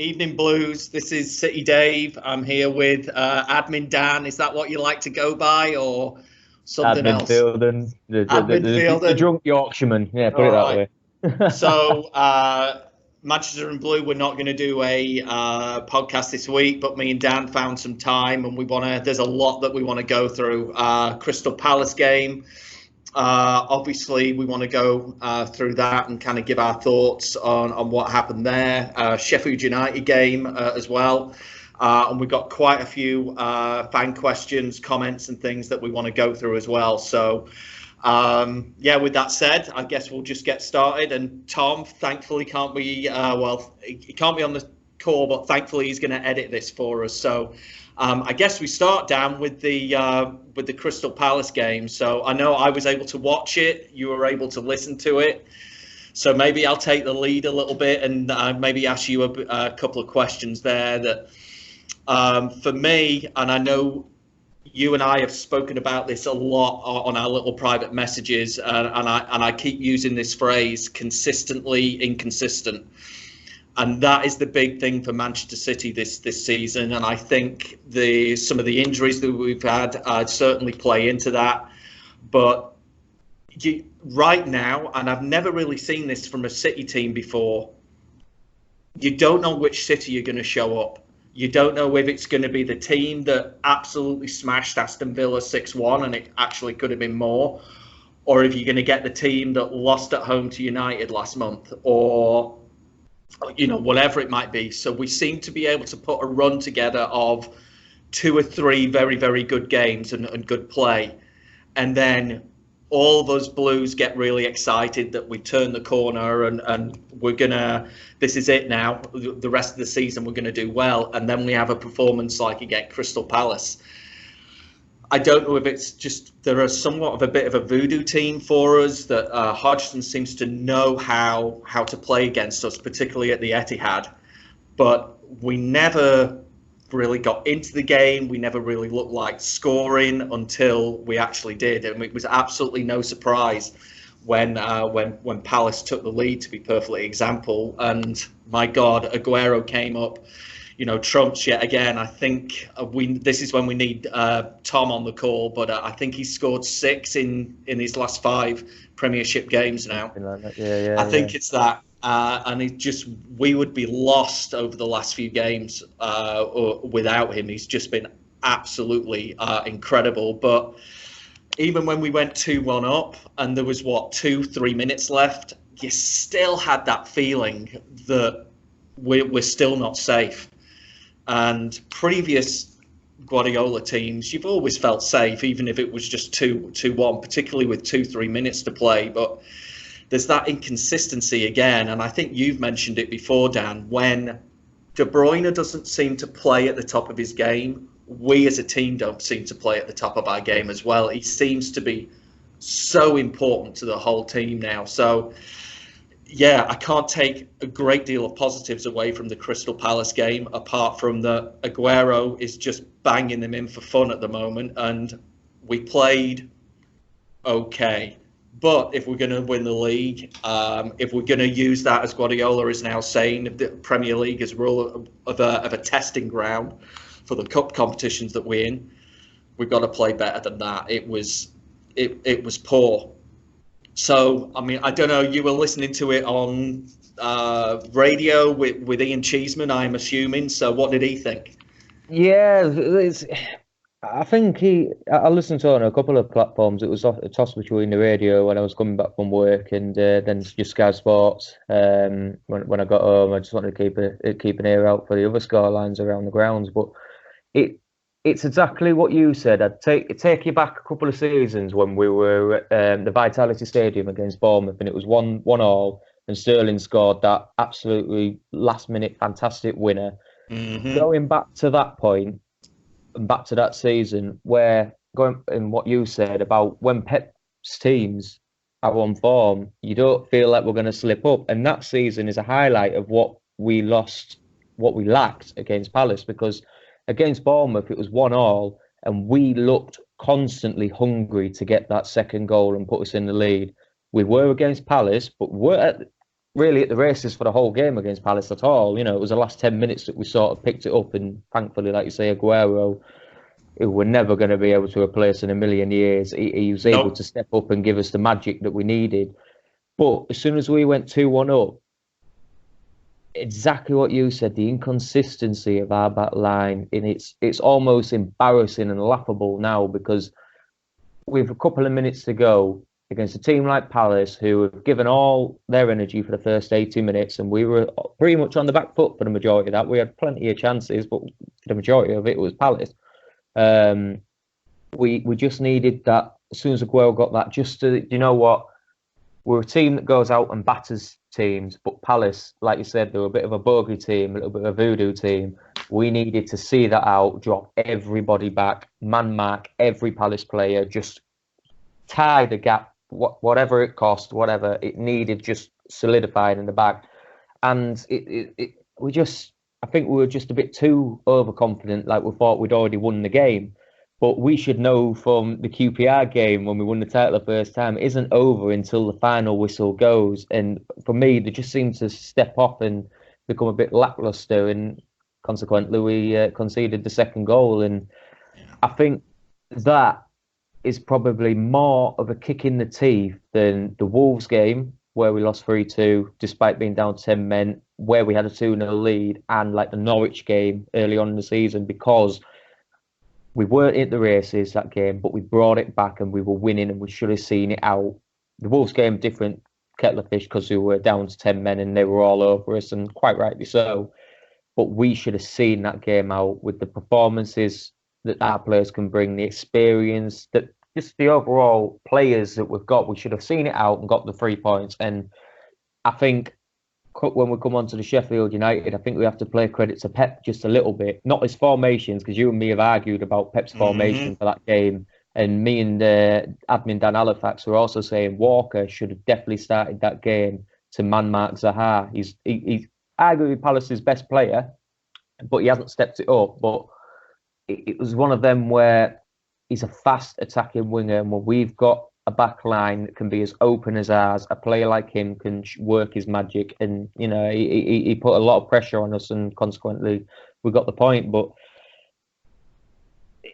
Evening Blues. This is City Dave. I'm here with Admin Dan. Is that what you like to go by, or something Admin else? Fielden, the drunk Yorkshireman. Yeah, put it that way. So, Manchester and Blue, we're not going to do a podcast this week, but me and Dan found some time, and there's a lot that we want to go through. Crystal Palace game. Obviously, we want to go through that and kind of give our thoughts on what happened there. Sheffield United game as well. And we've got quite a few fan questions, comments and things that we want to go through as well. So, with that said, I guess we'll just get started. And Tom, thankfully, can't be, he can't be on the call, but thankfully he's going to edit this for us. So, I guess we start down with the Crystal Palace game. So I know I was able to watch it. You were able to listen to it. So maybe I'll take the lead a little bit and maybe ask you a couple of questions there that for me, and I know you and I have spoken about this a lot on our little private messages, and I keep using this phrase, consistently inconsistent. And that is the big thing for Manchester City this season. And I think some of the injuries that we've had certainly play into that. But right now, and I've never really seen this from a City team before, you don't know which City you're going to show up. You don't know if it's going to be the team that absolutely smashed Aston Villa 6-1, and it actually could have been more, or if you're going to get the team that lost at home to United last month, or whatever it might be. So we seem to be able to put a run together of 2 or 3 very, very good games and good play. And then all of us Blues get really excited that we turn the corner and we're going to, this is it now. The rest of the season, we're going to do well. And then we have a performance like against Crystal Palace. I don't know if it's just they're somewhat of a bit of a voodoo team for us, that Hodgson seems to know how to play against us, particularly at the Etihad. But we never really got into the game. We never really looked like scoring until we actually did. And it was absolutely no surprise when Palace took the lead, to be perfectly example. And my God, Aguero came up, trumps yet again. I think this is when we need Tom on the call, but I think he's scored 6 in his last 5 Premiership games now. I think it's that, and we would be lost over the last few games without him. He's just been absolutely incredible. But even when we went 2-1 up and there was 2-3 minutes left, you still had that feeling that we're still not safe. And previous Guardiola teams, you've always felt safe, even if it was just 2-1, particularly with 2-3 minutes to play. But there's that inconsistency again. And I think you've mentioned it before, Dan, when De Bruyne doesn't seem to play at the top of his game, we as a team don't seem to play at the top of our game as well. He seems to be so important to the whole team now. So, yeah, I can't take a great deal of positives away from the Crystal Palace game, apart from that Aguero is just banging them in for fun at the moment, and we played okay. But if we're going to win the league, if we're going to use that, as Guardiola is now saying, the Premier League as rule of a testing ground for the cup competitions that we're in, we've got to play better than that. It was poor. So, I mean, I don't know, you were listening to it on radio with Ian Cheeseman, I'm assuming. So what did he think? Yeah, I think I listened to it on a couple of platforms. It was a toss between the radio when I was coming back from work and then just Sky Sports. When I got home, I just wanted to keep an ear out for the other scorelines around the grounds. But it's exactly what you said. I'd take you back a couple of seasons when we were at the Vitality Stadium against Bournemouth, and it was 1-1, and Sterling scored that absolutely last-minute fantastic winner. Mm-hmm. Going back to that point and back to that season, where going in what you said about when Pep's teams are on form, you don't feel like we're going to slip up, and that season is a highlight of what we lost, what we lacked against Palace, because against Bournemouth, it was 1-1, and we looked constantly hungry to get that second goal and put us in the lead. We were against Palace, but really at the races for the whole game against Palace at all. You know, it was the last 10 minutes that we sort of picked it up, and thankfully, like you say, Aguero, who we're never going to be able to replace in a million years, he was able to Nope. step up and give us the magic that we needed. But as soon as we went 2-1 up, exactly what you said, the inconsistency of our back line, and it's almost embarrassing and laughable now, because with a couple of minutes to go against a team like Palace, who have given all their energy for the first 80 minutes, and we were pretty much on the back foot for the majority of that. We had plenty of chances, but for the majority of it was Palace. We just needed that as soon as Aguero got that, just to, you know what, we're a team that goes out and batters teams, but Palace, like you said, they were a bit of a bogey team, a little bit of a voodoo team. We needed to see that out, drop everybody back, man mark every Palace player, just tie the gap, whatever it cost, whatever it needed, just solidified in the back. And I think we were just a bit too overconfident, like we thought we'd already won the game. But we should know from the QPR game when we won the title the first time, it isn't over until the final whistle goes. And for me, they just seemed to step off and become a bit lackluster. And consequently, we conceded the second goal. And I think that is probably more of a kick in the teeth than the Wolves game, where we lost 3-2 despite being down 10 men, where we had a 2-0 lead, and like the Norwich game early on in the season, because we weren't in the races that game, but we brought it back and we were winning, and we should have seen it out. The Wolves game, different kettle of fish, because we were down to 10 men and they were all over us, and quite rightly so. But we should have seen that game out with the performances that our players can bring, the experience, that just the overall players that we've got. We should have seen it out and got the 3 points. And I think when we come on to the Sheffield United, I think we have to play credit to Pep just a little bit, not his formations, because you and me have argued about Pep's formation for that game. And me and admin Dan Halifax were also saying Walker should have definitely started that game to man mark Zaha. He's arguably Palace's best player, but he hasn't stepped it up. But it was one of them where he's a fast attacking winger, and when we've got a back line that can be as open as ours, a player like him can work his magic. And, you know, he put a lot of pressure on us, and consequently we got the point. But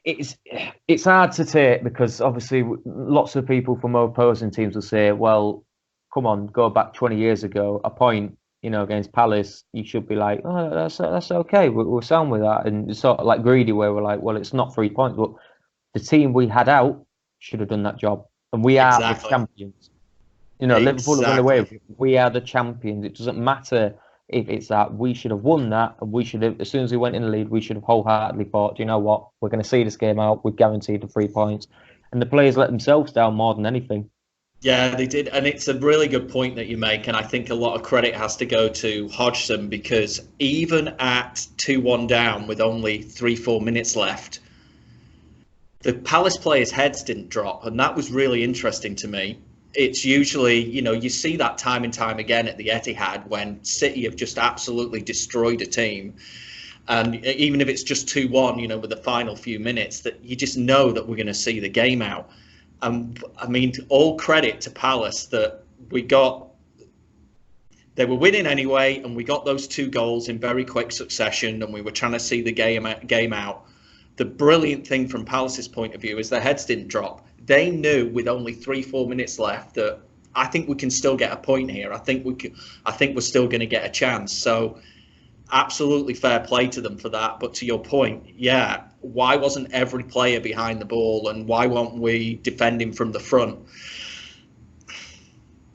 it's hard to take, because obviously lots of people from opposing teams will say, well, come on, go back 20 years ago, a point, you know, against Palace, you should be like, oh, that's okay, we're sound with that. And it's sort of like greedy, where we're like, well, it's not 3 points, but the team we had out should have done that job. And we are the champions. You know, Liverpool have run away. We are the champions. It doesn't matter if it's that. We should have won that. And we should have, as soon as we went in the lead, we should have wholeheartedly thought, you know what, we're going to see this game out. We're guaranteed the 3 points. And the players let themselves down more than anything. Yeah, they did. And it's a really good point that you make. And I think a lot of credit has to go to Hodgson, because even at 2-1 down with only 3-4 minutes left, the Palace players' heads didn't drop, and that was really interesting to me. It's usually, you know, you see that time and time again at the Etihad when City have just absolutely destroyed a team. And even if it's just 2-1, you know, with the final few minutes, that you just know that we're going to see the game out. I mean, all credit to Palace that they were winning anyway, and we got those 2 goals in very quick succession, and we were trying to see the game out. The brilliant thing from Palace's point of view is their heads didn't drop. They knew with only 3-4 minutes left that I think we can still get a point here. I think we're still going to get a chance. So absolutely fair play to them for that. But to your point, yeah, why wasn't every player behind the ball, and why weren't we defending from the front?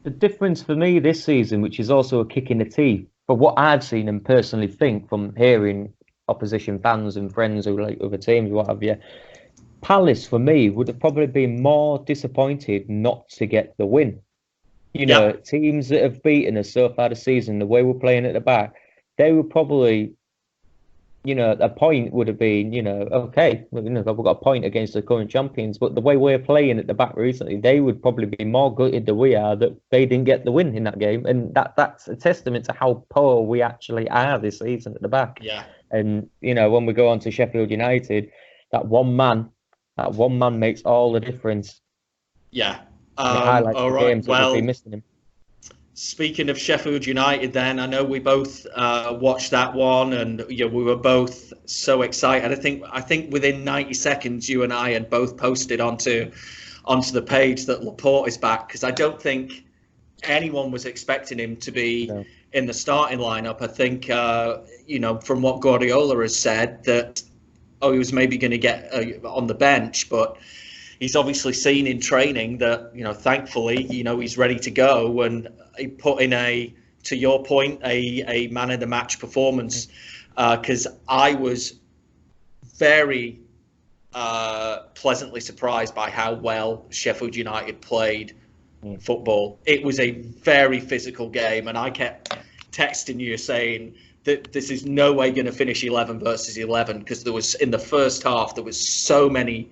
The difference for me this season, which is also a kick in the teeth, for what I've seen and personally think from hearing opposition fans and friends who like other teams, what have you, Palace for me would have probably been more disappointed not to get the win. You know, teams that have beaten us so far this season, the way we're playing at the back, they were probably, you know, a point would have been, you know, okay, you know, we've got a point against the current champions, but the way we're playing at the back recently, they would probably be more gutted than we are that they didn't get the win in that game. And that's a testament to how poor we actually are this season at the back. Yeah. And, you know, when we go on to Sheffield United, that one man makes all the difference. Yeah. It highlights all the right. games that we've been missing him. Speaking of Sheffield United, then I know we both watched that one, and we were both so excited. I think within 90 seconds, you and I had both posted onto the page that Laporte is back, because I don't think anyone was expecting him to be in the starting lineup. I think from what Guardiola has said, that he was maybe going to get on the bench, but he's obviously seen in training that, thankfully, he's ready to go, and he put in to your point, a man of the match performance, because I was very pleasantly surprised by how well Sheffield United played football. It was a very physical game, and I kept texting you saying that this is no way going to finish 11 versus 11, because there was, in the first half, there was so many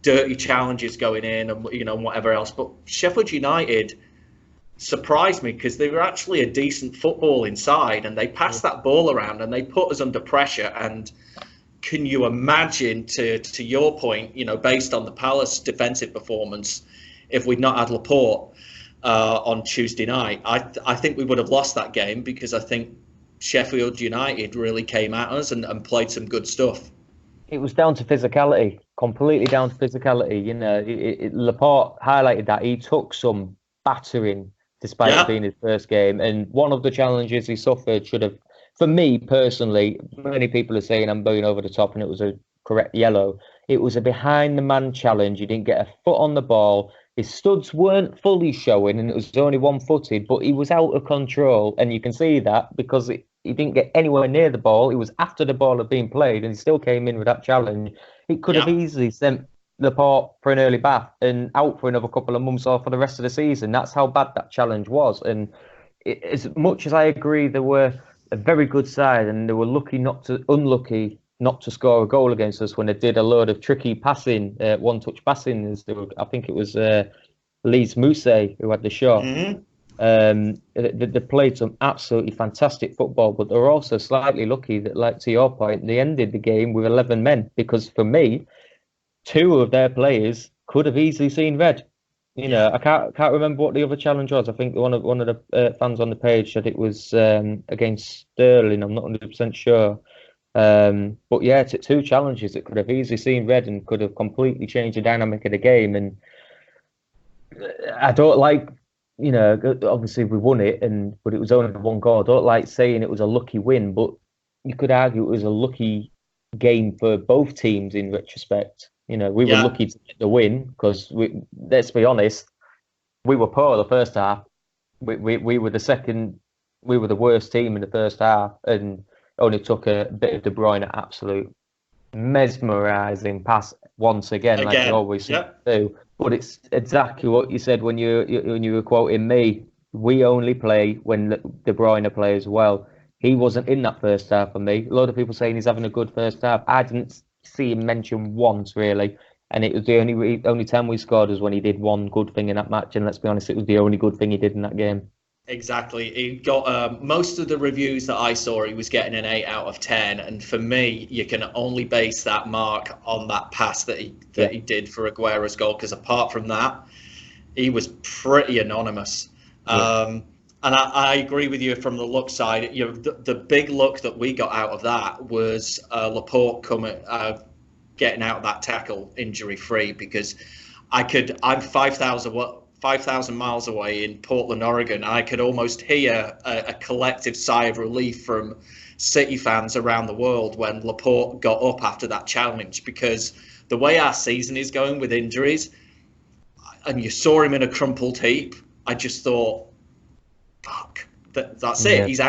dirty challenges going in, and whatever else. But Sheffield United surprised me, because they were actually a decent football inside, and they passed that ball around and they put us under pressure. And can you imagine, to your point, based on the Palace defensive performance, if we'd not had Laporte on Tuesday night, I think we would have lost that game, because I think Sheffield United really came at us and played some good stuff. It was down to physicality, completely down to physicality. Laporte highlighted that he took some battering despite it being his first game. And one of the challenges he suffered should have, for me personally, many people are saying I'm going over the top and it was a correct yellow. It was a behind the man challenge. He didn't get a foot on the ball. His studs weren't fully showing, and it was only one-footed, but he was out of control. And you can see that because he didn't get anywhere near the ball. It was after the ball had been played, and he still came in with that challenge. It could have easily sent Laporte for an early bath and out for another couple of months or for the rest of the season. That's how bad that challenge was. And as much as I agree, they were a very good side, and they were unlucky not to score a goal against us when they did a load of tricky passing, one-touch passing. I think it was Leeds Mousse who had the shot. They played some absolutely fantastic football, but they were also slightly lucky that, like to your point, they ended the game with 11 men, because for me, 2 of their players could have easily seen red. I can't remember what the other challenge was. I think one of the fans on the page said it was against Sterling. I'm not 100% sure. But yeah, 2 challenges that could have easily seen red and could have completely changed the dynamic of the game. And I don't like, obviously we won it, but it was only 1 goal. I don't like saying it was a lucky win, but you could argue it was a lucky game for both teams in retrospect. We were lucky to get the win, because let's be honest, we were poor the first half. We were the second. We were the worst team in the first half, and only took a bit of De Bruyne absolute mesmerising pass once again, like you always do. But it's exactly what you said when you were quoting me. We only play when De Bruyne plays well. He wasn't in that first half for me. A lot of people saying he's having a good first half. I didn't see him mentioned once, really. And it was the only time we scored was when he did one good thing in that match. And let's be honest, it was the only good thing he did in that game. Exactly. He got most of the reviews that I saw, he was getting an 8 out of 10. And for me, you can only base that mark on that pass that he did for Aguero's goal, because apart from that, he was pretty anonymous. And I agree with you from the look side. The big look that we got out of that was Laporte getting out of that tackle injury free, because I'm 5,000 miles away in Portland, Oregon. I could almost hear a collective sigh of relief from City fans around the world when Laporte got up after that challenge, because the way our season is going with injuries, and you saw him in a crumpled heap, I just thought, fuck, that's it. He's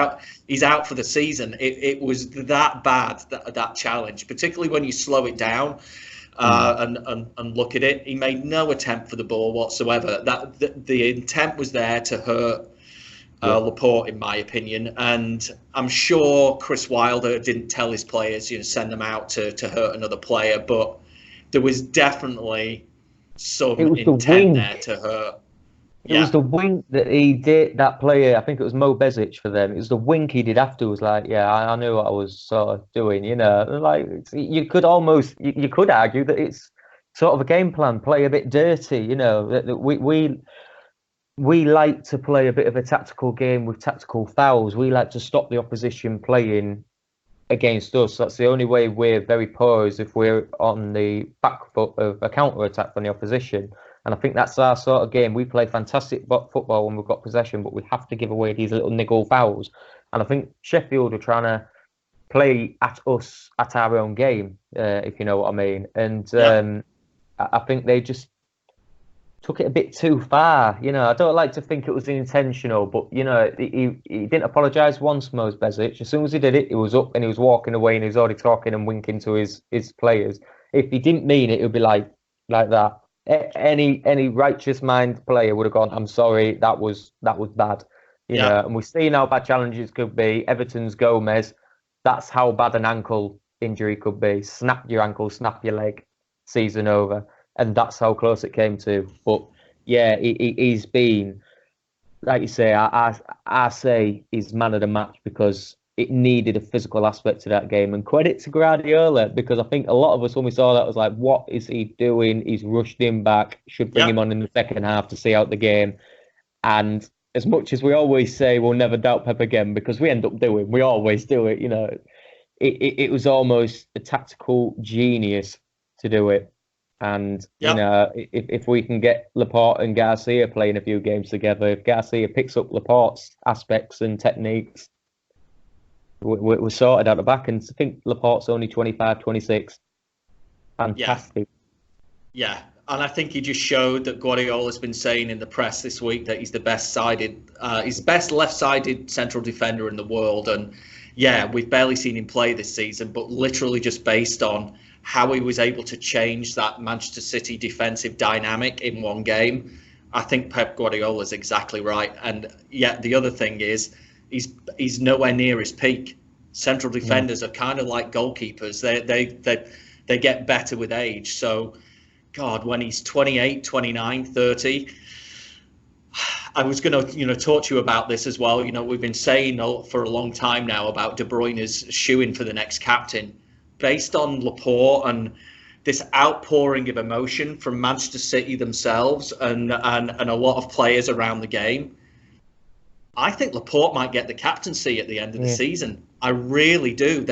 out for the season. It was that bad, that challenge, particularly when you slow it down. And look at it. He made no attempt for the ball whatsoever. The intent was there to hurt Laporte, in my opinion. And I'm sure Chris Wilder didn't tell his players, send them out to hurt another player. But there was definitely some intent there to hurt. It was the wink that he did, that player, I think it was Mo Bezic for them. It was the wink he did after, was like, I knew what I was sort of doing, like you could argue that it's sort of a game plan, play a bit dirty, that we like to play a bit of a tactical game with tactical fouls. We like to stop the opposition playing against us. That's the only way we're very poor, is if we're on the back foot of a counter attack from the opposition. And I think that's our sort of game. We play fantastic football when we've got possession, but we have to give away these little niggle fouls. And I think Sheffield are trying to play at us at our own game, if you know what I mean. And I think they just took it a bit too far. You know, I don't like to think it was intentional, but, you know, he didn't apologise once, Mos Bezic. As soon as he did it, he was up and he was walking away and he was already talking and winking to his players. If he didn't mean it, it would be like that. Any righteous mind player would have gone, I'm sorry, that was bad. You know, and we've seen how bad challenges could be. Everton's Gomez, that's how bad an ankle injury could be. Snap your ankle, snap your leg, season over. And that's how close it came to. But yeah, he's been, like you say, I say he's man of the match because it needed a physical aspect to that game. And credit to Guardiola, because I think a lot of us, when we saw that, was like, what is he doing? He's rushed him back, should bring him on in the second half to see out the game. And as much as we always say we'll never doubt Pep again, because we end up doing, we always do it, you know, it was almost a tactical genius to do it. And, you know, if we can get Laporte and Garcia playing a few games together, if Garcia picks up Laporte's aspects and techniques, we're sorted out the back. And I think Laporte's only 25, 26. Fantastic. Yeah. And I think he just showed that Guardiola's been saying in the press this week that he's the he's the best left-sided central defender in the world. And yeah, we've barely seen him play this season, but literally just based on how he was able to change that Manchester City defensive dynamic in one game, I think Pep Guardiola is exactly right. And yet the other thing is, he's nowhere near his peak. Central defenders are kind of like goalkeepers. They get better with age. So, God, when he's 28, 29, 30, I was going to, talk to you about this as well. You know, we've been saying for a long time now about De Bruyne's shoe-in for the next captain. Based on Laporte and this outpouring of emotion from Manchester City themselves and a lot of players around the game, I think Laporte might get the captaincy at the end of the season. I really do.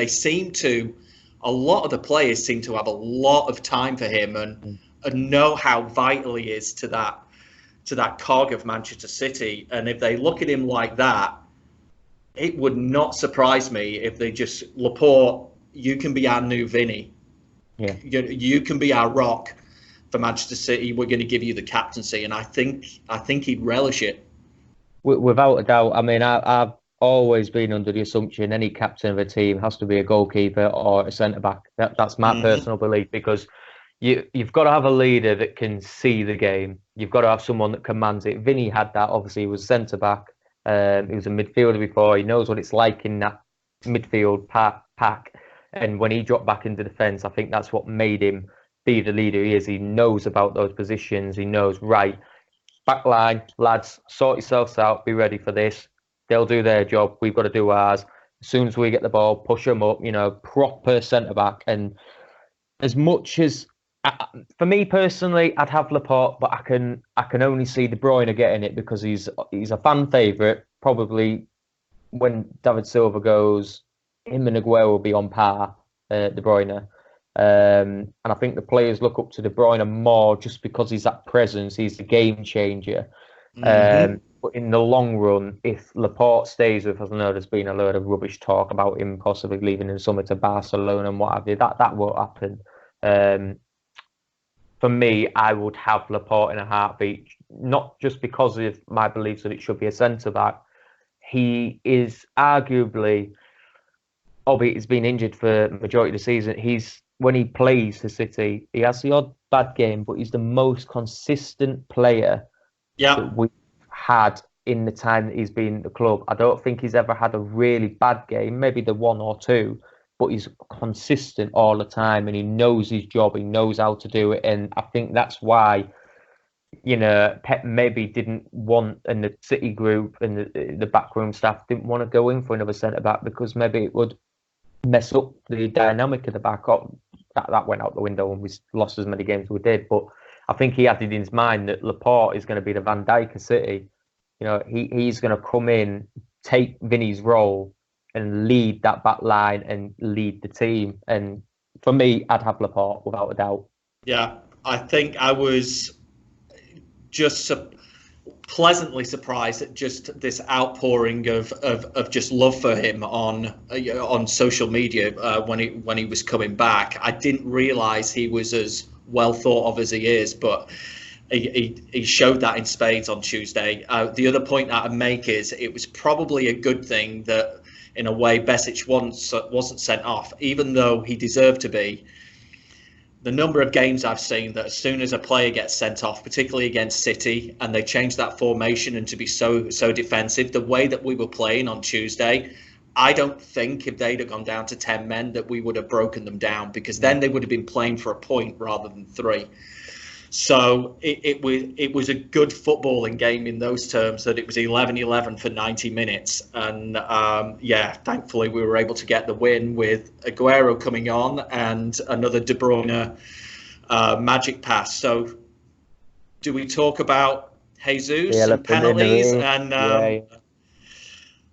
A lot of the players seem to have a lot of time for him and know how vital he is to that cog of Manchester City. And if they look at him like that, it would not surprise me if they just, Laporte, you can be our new Vinny. Yeah. You can be our rock for Manchester City. We're going to give you the captaincy, and I think he'd relish it. Without a doubt. I mean, I've always been under the assumption any captain of a team has to be a goalkeeper or a centre back. That's my personal belief, because you've got to have a leader that can see the game. You've got to have someone that commands it. Vinny had that. Obviously, he was centre back. He was a midfielder before. He knows what it's like in that midfield pack. And when he dropped back into defence, I think that's what made him be the leader he is. He knows about those positions. He knows, right, back line, lads, sort yourselves out, be ready for this. They'll do their job. We've got to do ours. As soon as we get the ball, push them up, proper centre-back. And as much as, for me personally, I'd have Laporte, but I can only see De Bruyne getting it because he's a fan favourite. Probably when David Silva goes, him and Aguero will be on par, De Bruyne. And I think the players look up to De Bruyne more just because he's that presence. He's the game changer. But in the long run, if Laporte stays with us, I know there's been a load of rubbish talk about him possibly leaving in summer to Barcelona and what have you. That won't happen. For me, I would have Laporte in a heartbeat, not just because of my beliefs that it should be a centre-back. He is arguably, albeit he's been injured for the majority of the season, when he plays for City, he has the odd bad game, but he's the most consistent player that we've had in the time that he's been at the club. I don't think he's ever had a really bad game, maybe the one or two, but he's consistent all the time and he knows his job, he knows how to do it. And I think that's why, Pep maybe didn't want, and the City group and the backroom staff didn't want to go in for another centre-back, because maybe it would mess up the dynamic of the back up. That went out the window and we lost as many games as we did. But I think he had it in his mind that Laporte is going to be the Van Dijk of City. he's going to come in, take Vinny's role, and lead that back line and lead the team. And for me, I'd have Laporte without a doubt. Yeah, I think I was just pleasantly surprised at just this outpouring of just love for him on social media when he was coming back. I didn't realise he was as well thought of as he is, but he showed that in spades on Tuesday. The other point that I'd make is it was probably a good thing that, in a way, Besic wasn't sent off, even though he deserved to be. The number of games I've seen that as soon as a player gets sent off, particularly against City, and they change that formation and to be so defensive, the way that we were playing on Tuesday, I don't think if they'd have gone down to 10 men that we would have broken them down, because then they would have been playing for a point rather than 3. So it was a good footballing game in those terms, that it was 11-11 for 90 minutes. And thankfully we were able to get the win with Aguero coming on and another De Bruyne magic pass. So do we talk about Jesus and penalties? And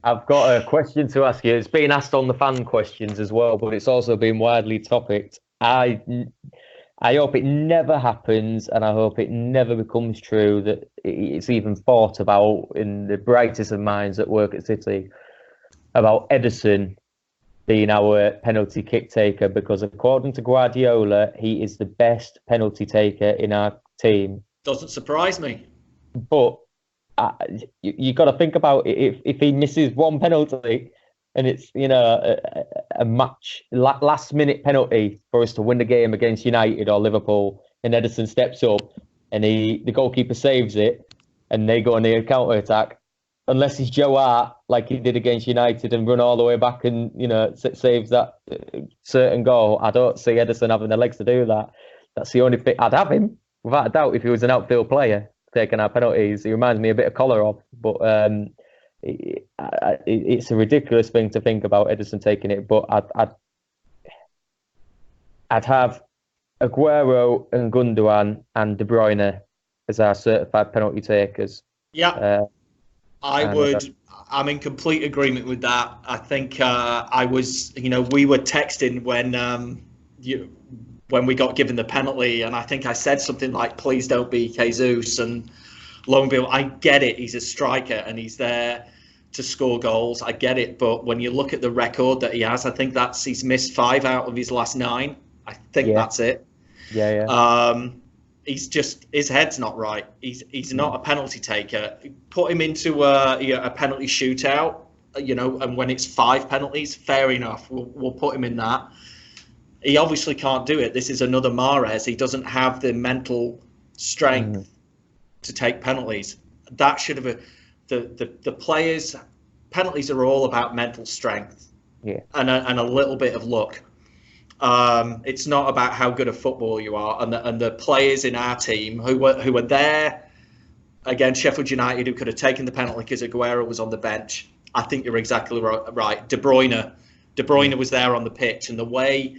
I've got a question to ask you. It's been asked on the fan questions as well, but it's also been widely topicked. I hope it never happens, and I hope it never becomes true that it's even thought about in the brightest of minds that work at City about Ederson being our penalty kick taker, because according to Guardiola, he is the best penalty taker in our team. Doesn't surprise me. But you got to think about it. If he misses one penalty, and it's a match last minute penalty for us to win the game against United or Liverpool, and Ederson steps up and the goalkeeper saves it, and they go on the counter attack. Unless he's Joe Hart, like he did against United, and run all the way back and saves that certain goal, I don't see Ederson having the legs to do that. That's the only thing. I'd have him without a doubt if he was an outfield player taking our penalties. He reminds me a bit of Kolarov, but it's a ridiculous thing to think about Ederson taking it. But I'd have Aguero and Gundogan and De Bruyne as our certified penalty takers. Yeah, I'm in complete agreement with that. I think I was, we were texting when we got given the penalty, and I think I said something like, "Please don't be Jesus." And lo and behold, I get it. He's a striker and he's there to score goals. I get it. But when you look at the record that he has, I think he's missed 5 out of his last 9. I think that's it. Yeah. He's just, his head's not right. He's not a penalty taker. Put him into a penalty shootout, and when it's 5 penalties, fair enough. We'll put him in that. He obviously can't do it. This is another Mahrez. He doesn't have the mental strength to take penalties. That should have the players. Penalties are all about mental strength, and a little bit of luck. It's not about how good a footballer you are. And the players in our team who were there against Sheffield United, who could have taken the penalty because Aguero was on the bench. I think you're exactly right. De Bruyne was there on the pitch, and the way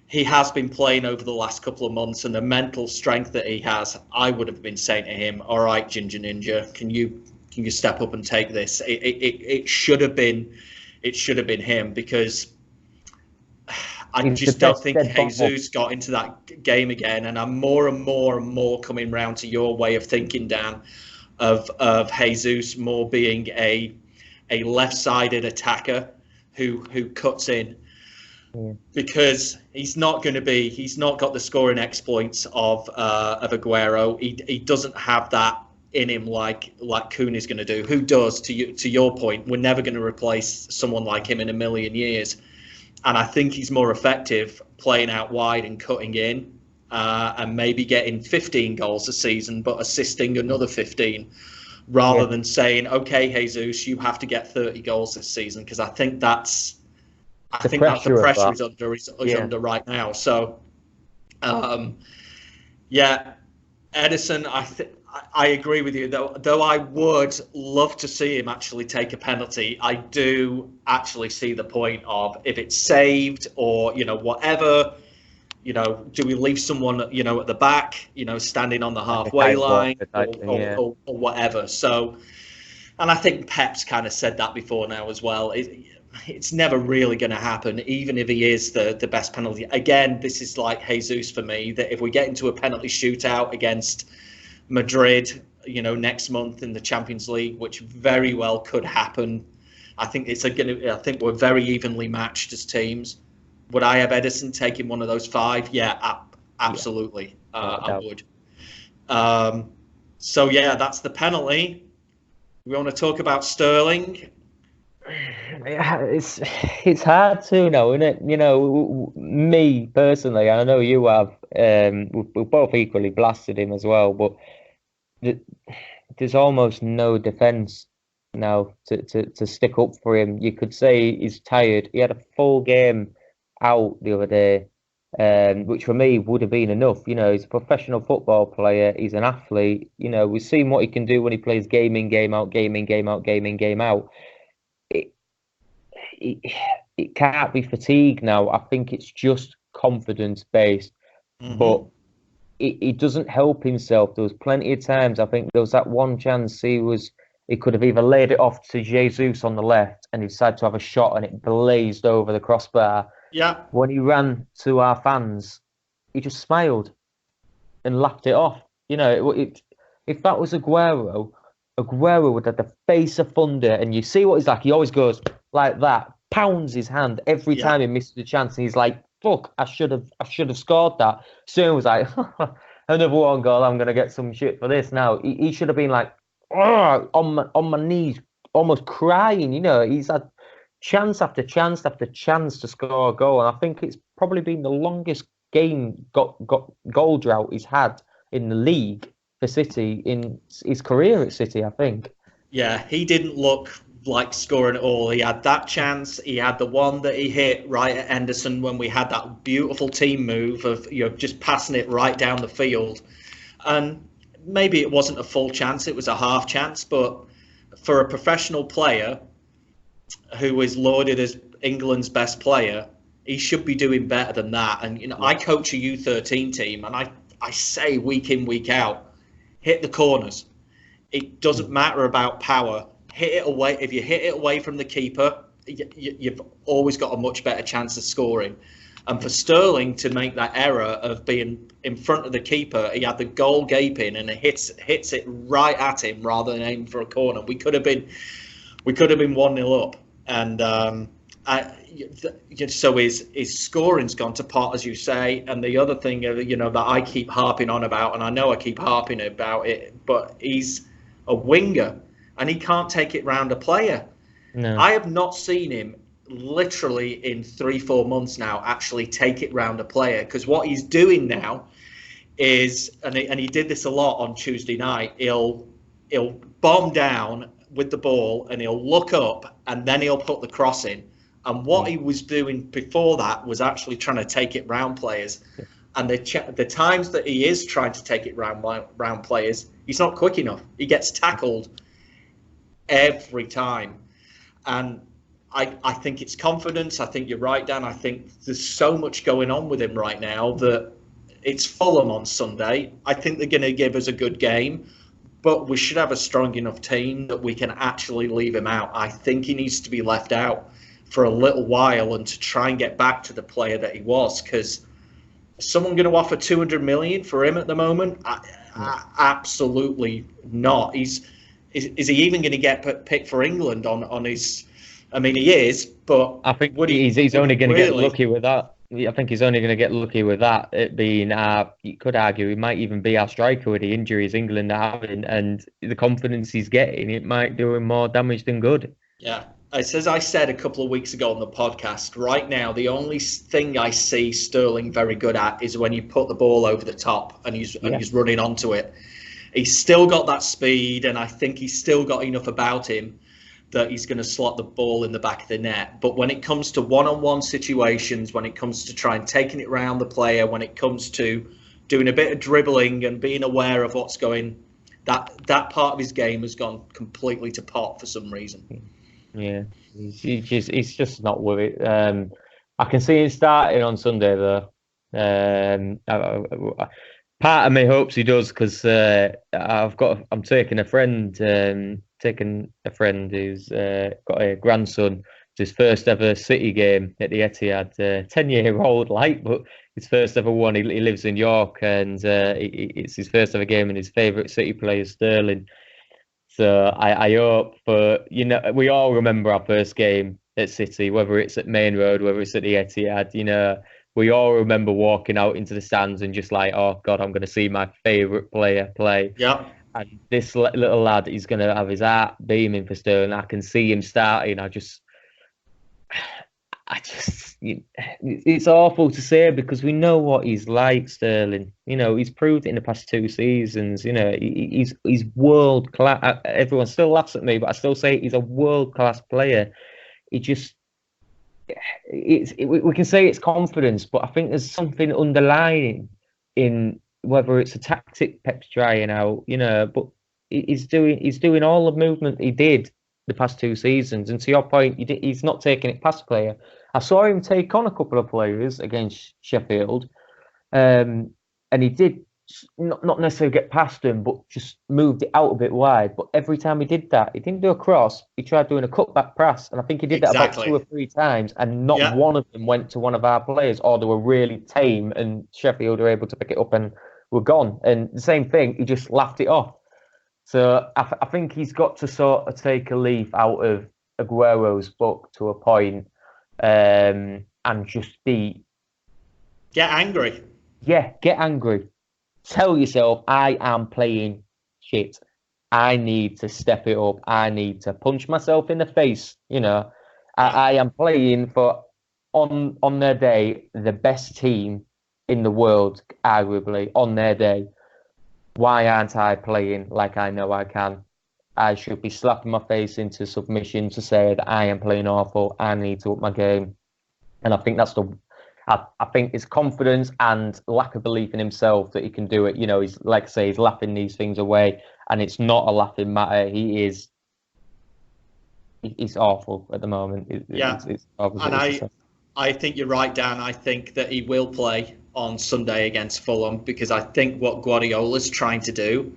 he has been playing over the last couple of months and the mental strength that he has, I would have been saying to him, "All right, Ginger Ninja, can you step up and take this?" It should have been him, because I just don't think Jesus got into that game again. And I'm more and more coming round to your way of thinking, Dan, of Jesus more being a left-sided attacker who cuts in. Because he's not got the scoring exploits of Aguero. He doesn't have that in him like Kuhn is going to do. Who does? To your point, we're never going to replace someone like him in a million years. And I think he's more effective playing out wide and cutting in, and maybe getting 15 goals a season, but assisting another 15, rather than saying, "Okay, Jesus, you have to get 30 goals this season," because I think that's the pressure is under right now. So, Ederson, I agree with you. Though I would love to see him actually take a penalty, I do actually see the point of, if it's saved or whatever, do we leave someone at the back, standing on the halfway line or whatever. So I think Pep's kind of said that before now as well. It's never really going to happen, even if he is the best penalty. Again, this is like Jesus for me, that if we get into a penalty shootout against Madrid, next month in the Champions League, which very well could happen, I think I think we're very evenly matched as teams. Would I have Ederson taking one of those 5? Yeah, absolutely. I would. So yeah, that's the penalty. We want to talk about Sterling. Yeah, it's hard to know, isn't it? Me personally, I know you have. We've both equally blasted him as well, but there's almost no defence now to stick up for him. You could say he's tired. He had a full game out the other day, which for me would have been enough. He's a professional football player. He's an athlete. We've seen what he can do when he plays game in, game out, game in, game out, game in, game out. It can't be fatigue now. I think it's just confidence based, but it doesn't help himself. There was plenty of times. I think there was that one chance he could have either laid it off to Jesus on the left and he decided to have a shot and it blazed over the crossbar. Yeah. When he ran to our fans, he just smiled and laughed it off. If that was Aguero would have the face of thunder, and you see what he's like. He always goes like that, pounds his hand every time he misses a chance, and he's like, "Fuck, I should have scored that." Soon was like, "Another one goal. I'm gonna get some shit for this." Now he should have been like, on my knees, almost crying. He's had chance after chance after chance to score a goal, and I think it's probably been the longest goal drought he's had in the league for City in his career at City, I think. Yeah, he didn't look like scoring at all. He had that chance. He had the one that he hit right at Henderson when we had that beautiful team move of just passing it right down the field. And maybe it wasn't a full chance, it was a half chance, but for a professional player who is lauded as England's best player, he should be doing better than that. And I coach a U13 team, and I say week in, week out, hit the corners. It doesn't matter about power. Hit it away. If you hit it away from the keeper, you've always got a much better chance of scoring. And for Sterling to make that error of being in front of the keeper, he had the goal gaping and it hits it right at him rather than aiming for a corner. We could have been 1-0 up. And so his scoring's gone to pot, as you say. And the other thing, that I keep harping on about, and I know I keep harping about it, but he's a winger and he can't take it round a player. No. I have not seen him literally in 3-4 months now actually take it round a player, because what he's doing now is, and he did this a lot on Tuesday night, he'll bomb down with the ball and he'll look up and then he'll put the cross in. And what he was doing before that was actually trying to take it round players. And the times that he is trying to take it round players, he's not quick enough. He gets tackled every time. And I think it's confidence. I think you're right, Dan. I think there's so much going on with him right now that it's Fulham on Sunday. I think they're going to give us a good game, but we should have a strong enough team that we can actually leave him out. I think he needs to be left out for a little while and to try and get back to the player that he was, because someone going to offer 200 million for him at the moment? Absolutely not. Is he even going to get picked for England on his? I mean, he is, but I think he's only going to get lucky with that. I think he's only going to get lucky with that. It being, you could argue, he might even be our striker with the injuries England are having and the confidence he's getting. It might do him more damage than good. Yeah. As I said a couple of weeks ago on the podcast, right now, the only thing I see Sterling very good at is when you put the ball over the top and he's running onto it. He's still got that speed, and I think he's still got enough about him that he's going to slot the ball in the back of the net. But when it comes to one-on-one situations, when it comes to trying taking it around the player, when it comes to doing a bit of dribbling and being aware of what's going, that part of his game has gone completely to pot for some reason. Yeah, he's just not with it. I can see him starting on Sunday though. Part of me hopes he does, because I'm taking a friend taken a friend who's got a grandson to his first ever City game at the Etihad. 10-year-old, but his first ever one. He lives in York, and it's his first ever game, and his favourite City player is Sterling. So I hope we all remember our first game at City, whether it's at Main Road, whether it's at the Etihad. We all remember walking out into the stands and just like, oh God, I'm going to see my favourite player play. Yeah. And this little lad, he's going to have his heart beaming for Sterling. I can see him starting. It's awful to say because we know what he's like, Sterling. He's proved it in the past 2 seasons. He's world class. Everyone still laughs at me, but I still say he's a world class player. We can say it's confidence, but I think there's something underlying in whether it's a tactic Pep's trying out, but he's doing all the movement he did the past 2 seasons. And to your point, he's not taking it past player. I saw him take on a couple of players against Sheffield, and he did not necessarily get past them, but just moved it out a bit wide. But every time he did that, he didn't do a cross. He tried doing a cutback pass, and I think he did that about 2 or 3 times, and not one of them went to one of our players, or they were really tame, and Sheffield were able to pick it up and were gone. And the same thing, he just laughed it off. So I think he's got to sort of take a leaf out of Aguero's book to a point, and just get angry. Yeah, get angry. Tell yourself, I am playing shit. I need to step it up. I need to punch myself in the face. I am playing for, on their day, the best team in the world, arguably, on their day. Why aren't I playing like I know I can? I should be slapping my face into submission to say that I am playing awful. I need to up my game. And I think I think it's confidence and lack of belief in himself that he can do it. He's like I say, he's laughing these things away, and it's not a laughing matter. He's awful at the moment. It's and I think you're right, Dan. I think that he will play on Sunday against Fulham, because I think what Guardiola's trying to do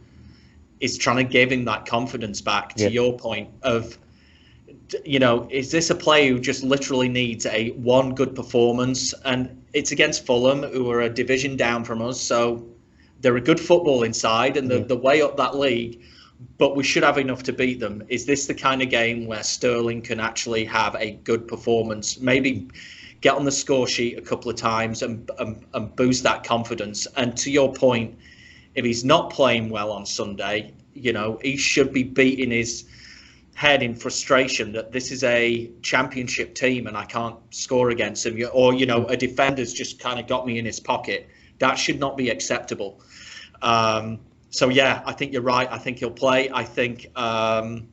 is trying to give him that confidence back. To your point of, is this a player who just literally needs one good performance? And it's against Fulham, who are a division down from us, so they're a good football inside, and the way up that league, but we should have enough to beat them. Is this the kind of game where Sterling can actually have a good performance, maybe get on the score sheet a couple of times and boost that confidence? And to your point, if he's not playing well on Sunday, he should be beating his head in frustration that this is a championship team and I can't score against them, or a defender's just kind of got me in his pocket. That should not be acceptable. So yeah, I think you're right. I think he'll play. I think Bernardo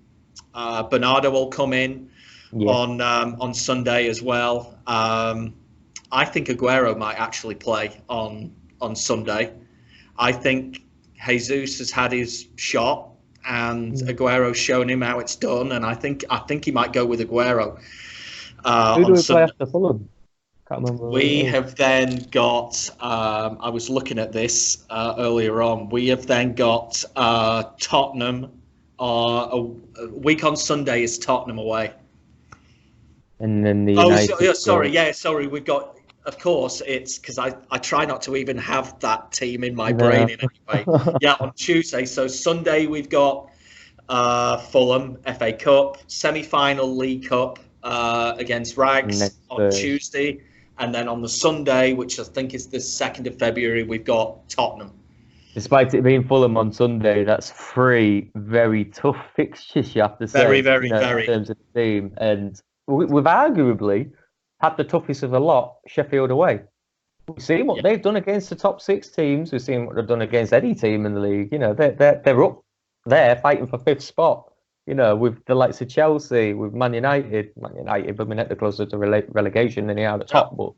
will come in on Sunday as well. I think Aguero might actually play on Sunday. I think Jesus has had his shot, and Aguero's shown him how it's done, and I think he might go with Aguero. Who do we play after Fulham? Can't remember. We have then got. I was looking at this earlier on. We have then got Tottenham. A week on Sunday is Tottenham away. And then the United. Sorry. We've got. Of course, it's because I try not to even have that team in my brain in any way. Yeah, on Tuesday. So Sunday we've got Fulham FA Cup semi-final League Cup against Rags on Tuesday, and then on the Sunday, which I think is the 2nd of February, we've got Tottenham. Despite it being Fulham on Sunday, that's 3 very tough fixtures, you have to say. Very. In terms of the team, and we've arguably had the toughest of the lot, Sheffield away. We've seen what they've done against the top 6 teams. We've seen what they've done against any team in the league. They're up there fighting for 5th spot. With the likes of Chelsea, with Man United. Man United, but they're closer to relegation than they are at the top. But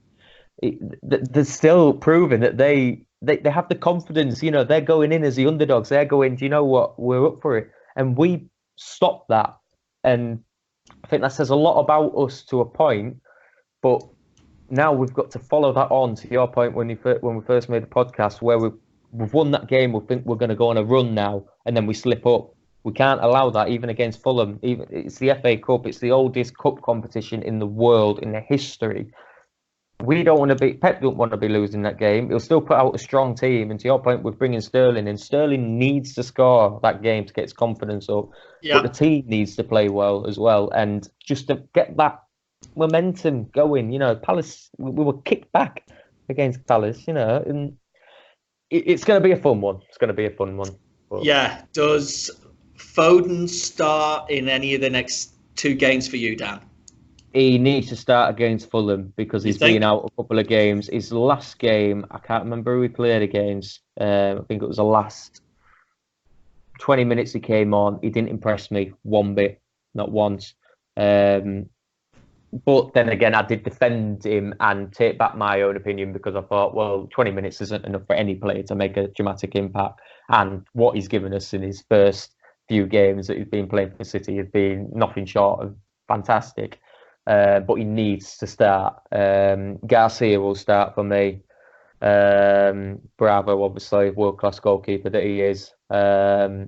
they're still proving that they have the confidence. They're going in as the underdogs. They're going, do you know what? We're up for it. And we stopped that. And I think that says a lot about us to a point. But now we've got to follow that on, to your point when we first made the podcast, where we've won that game. We think we're going to go on a run now, and then we slip up. We can't allow that even against Fulham. Even it's the FA Cup. It's the oldest cup competition in the world, in the history. Pep don't want to be losing that game. He'll still put out a strong team. And to your point, we're bringing Sterling in. Sterling needs to score that game to get his confidence up. Yeah. But the team needs to play well as well. And just to get that momentum going, Palace, we were kicked back against Palace, and it's going to be a fun one. It's going to be a fun one. But... Yeah. Does Foden start in any of the next 2 games for you, Dan? He needs to start against Fulham because he's been out a couple of games. His last game, I can't remember who he played against. I think it was the last 20 minutes he came on. He didn't impress me one bit, not once. But then again, I did defend him and take back my own opinion because I thought, well, 20 minutes isn't enough for any player to make a dramatic impact. And what he's given us in his first few games that he's been playing for City has been nothing short of fantastic. But he needs to start. Garcia will start for me. Bravo, obviously, world-class goalkeeper that he is. For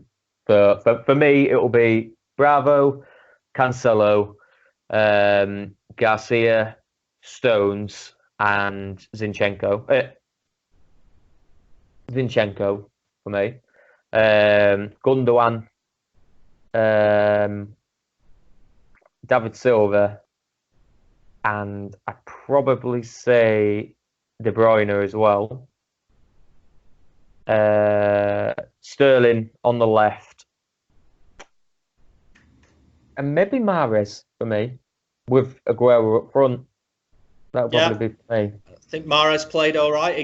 me, it will be Bravo, Cancelo, Garcia, Stones, and Zinchenko. Zinchenko for me. Gundogan, David Silva, and I'd probably say De Bruyne as well. Sterling on the left. And maybe Mahrez for me, with Aguero up front. That would probably be for me. I think Mahrez played all right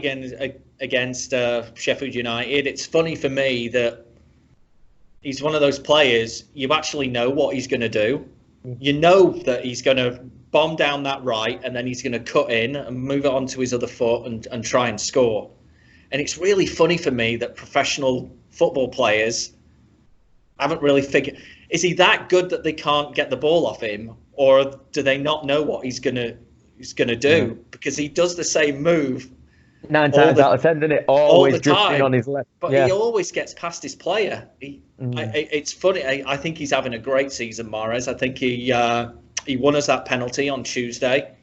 against Sheffield United. It's funny for me that he's one of those players, you actually know what he's going to do. You know that he's going to bomb down that right and then he's going to cut in and move it onto his other foot and try and score. And it's really funny for me that professional football players haven't really figured, is he that good that they can't get the ball off him, or do they not know what he's going to do? Because he does the same move 9 times out of 10, doesn't it? Always drifting on his left. But he always gets past his player. It's funny. I think he's having a great season, Mahrez. I think he won us that penalty on Tuesday.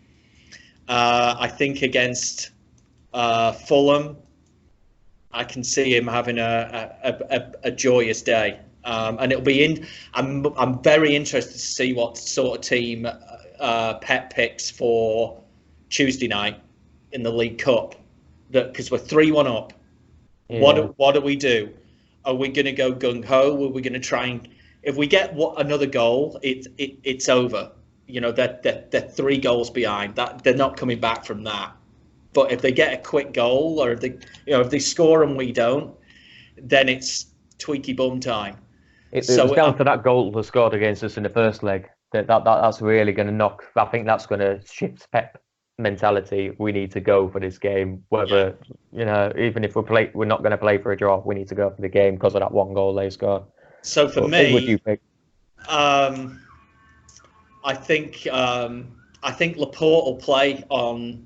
I think against Fulham, I can see him having a joyous day. And it'll be I'm very interested to see what sort of team Pep picks for Tuesday night in the League Cup. Because we're 3-1 up. Yeah. What do we do? Are we going to go gung ho? Are we going to try and, if we get another goal, it's over. They're 3 goals behind. That they're not coming back from that. But if they get a quick goal, or if they score and we don't, then it's tweaky bum time. It was down to that goal that scored against us in the first leg. That's really going to knock. I think that's going to shift Pep mentality. We need to go for this game, whether even if we're not going to play for a draw, we need to go for the game because of that 1 goal they scored. So for me, who would you pick? I think Laporte will play on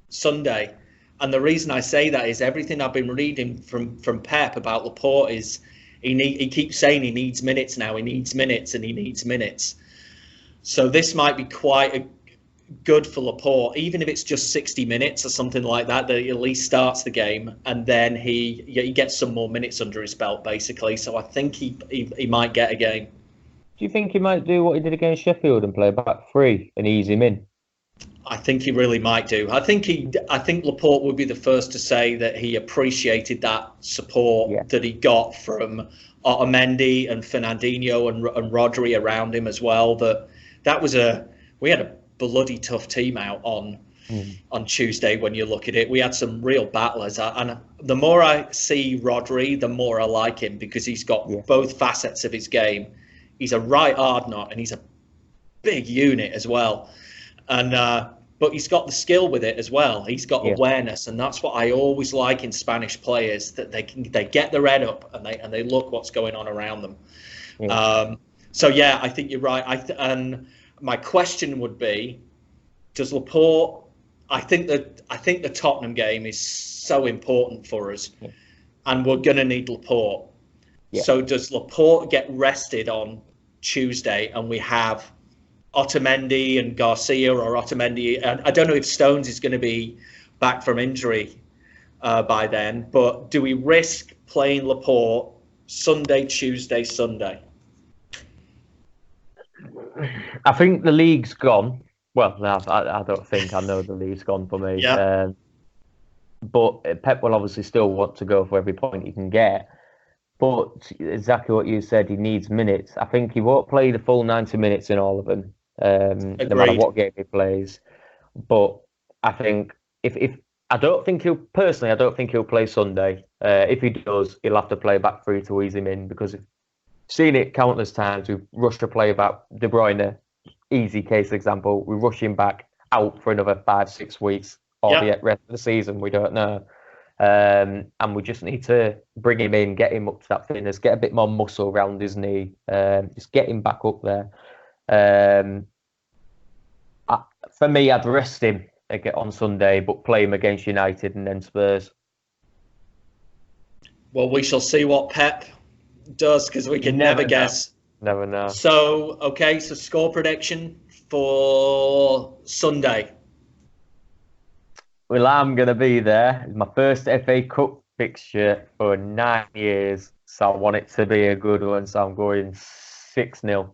Sunday, and the reason I say that is everything I've been reading from Pep about Laporte is he keeps saying he needs minutes now. He needs minutes and he needs minutes. So this might be quite good for Laporte, even if it's just 60 minutes or something like that he at least starts the game, and then he gets some more minutes under his belt, basically. So I think he might get a game. Do you think he might do what he did against Sheffield and play back 3 and ease him in? I think he really might do. I think Laporte would be the first to say that he appreciated that support that he got from Otamendi and Fernandinho and Rodri around him as well. We had a bloody tough team out on Tuesday. When you look at it, we had some real battlers, and the more I see Rodri, the more I like him, because he's got both facets of his game. He's a right hard nut and he's a big unit as well, and but he's got the skill with it as well. He's got awareness, and that's what I always like in Spanish players, that they get their head up and they look what's going on around them. So I think you're right. And my question would be, does Laporte? I think the Tottenham game is so important for us, and we're going to need Laporte. Yeah. So does Laporte get rested on Tuesday, and we have Otamendi and Garcia, or Otamendi, and I don't know if Stones is going to be back from injury by then, but do we risk playing Laporte Sunday, Tuesday, Sunday? I think the league's gone. Well, I don't think. I know the league's gone for me. Yeah. But Pep will obviously still want to go for every point he can get. But exactly what you said, he needs minutes. I think he won't play the full 90 minutes in all of them, no matter what game he plays. But I think if I don't think he'll play Sunday. If he does, he'll have to play back three to ease him in, because I've seen it countless times. We've rushed to play back De Bruyne, easy case example. We rush him back out for another 5-6 weeks, or the rest of the season. We don't know. And we just need to bring him in, get him up to that fitness, get a bit more muscle around his knee, just get him back up there. For me, I'd rest him on Sunday, but play him against United and then Spurs. Well, we shall see what Pep does, because we can never guess. Never know. So, okay, so score prediction for Sunday. Well, I'm going to be there. It's my first FA Cup fixture for 9 years, so I want it to be a good one, so I'm going 6-0.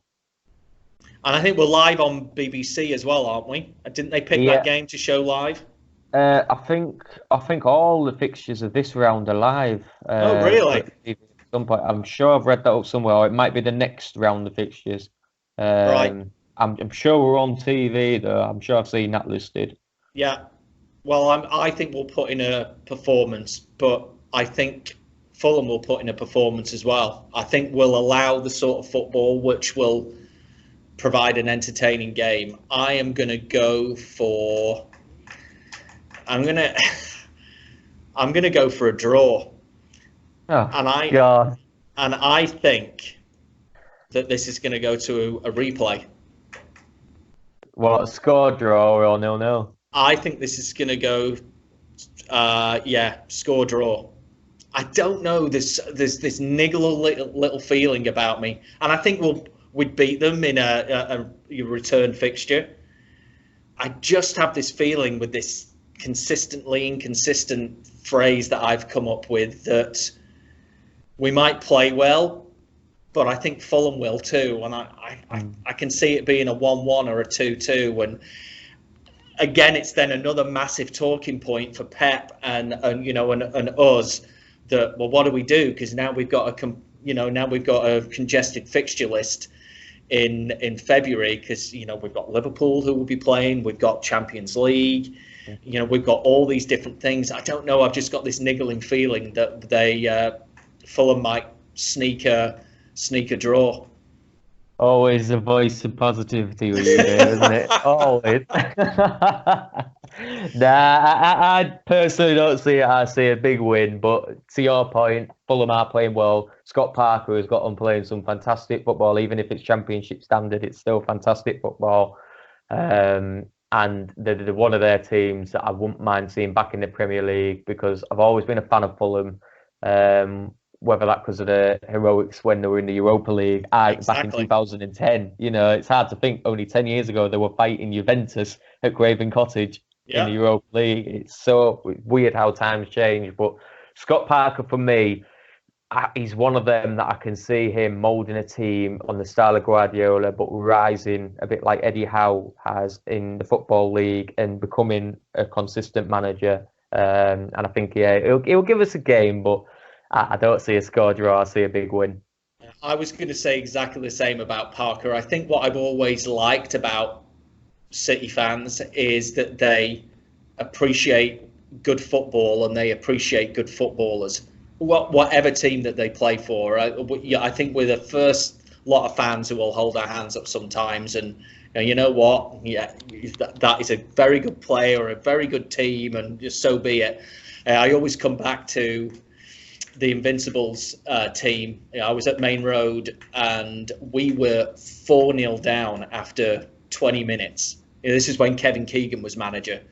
And I think we're live on BBC as well, aren't we? Didn't they pick that game to show live? I think all the fixtures of this round are live. Oh, really? At some point, I'm sure I've read that up somewhere. Or it might be the next round of fixtures. Right. I'm sure we're on TV though. I'm sure I've seen that listed. Yeah. Well, I think we'll put in a performance, but I think Fulham will put in a performance as well. I think we'll allow the sort of football which will provide an entertaining game. I am going to go for. I'm going to go for a draw. Oh, and God. And I think that this is going to go to a replay. What, score, draw, or 0-0? I think this is going to go, score, draw. I don't know. There's this niggle little feeling about me, and I think we'd beat them in a return fixture. I just have this feeling with this consistently inconsistent phrase that I've come up with, that we might play well, but I think Fulham will too, and I can see it being a 1-1 or a 2-2. And again, it's then another massive talking point for Pep and us, that, well, what do we do? Because now we've got a congested fixture list in February, because we've got Liverpool who will be playing, we've got Champions League, we've got all these different things. I don't know. I've just got this niggling feeling that Fulham might sneak a draw. Always a voice of positivity with you there, isn't it? Always. I personally don't see it. I see a big win, but to your point, Fulham are playing well. Scott Parker has got on playing some fantastic football. Even if it's Championship standard, it's still fantastic football. And they're one of their teams that I wouldn't mind seeing back in the Premier League, because I've always been a fan of Fulham. Whether that because of the heroics when they were in the Europa League back in 2010. It's hard to think only 10 years ago they were fighting Juventus at Craven Cottage in the Europa League. It's so weird how times change. But Scott Parker, for me, he's one of them that I can see him moulding a team on the style of Guardiola, but rising a bit like Eddie Howe has in the Football League and becoming a consistent manager. And I think, he'll give us a game, but I don't see a score draw. I see a big win. I was going to say exactly the same about Parker. I think what I've always liked about City fans is that they appreciate good football and they appreciate good footballers, whatever team that they play for. I think we're the first lot of fans who will hold our hands up sometimes and you know what? Yeah, that is a very good player or a very good team, and just so be it. I always come back to the Invincibles team. I was at Main Road and we were 4-0 down after 20 minutes. This is when Kevin Keegan was manager.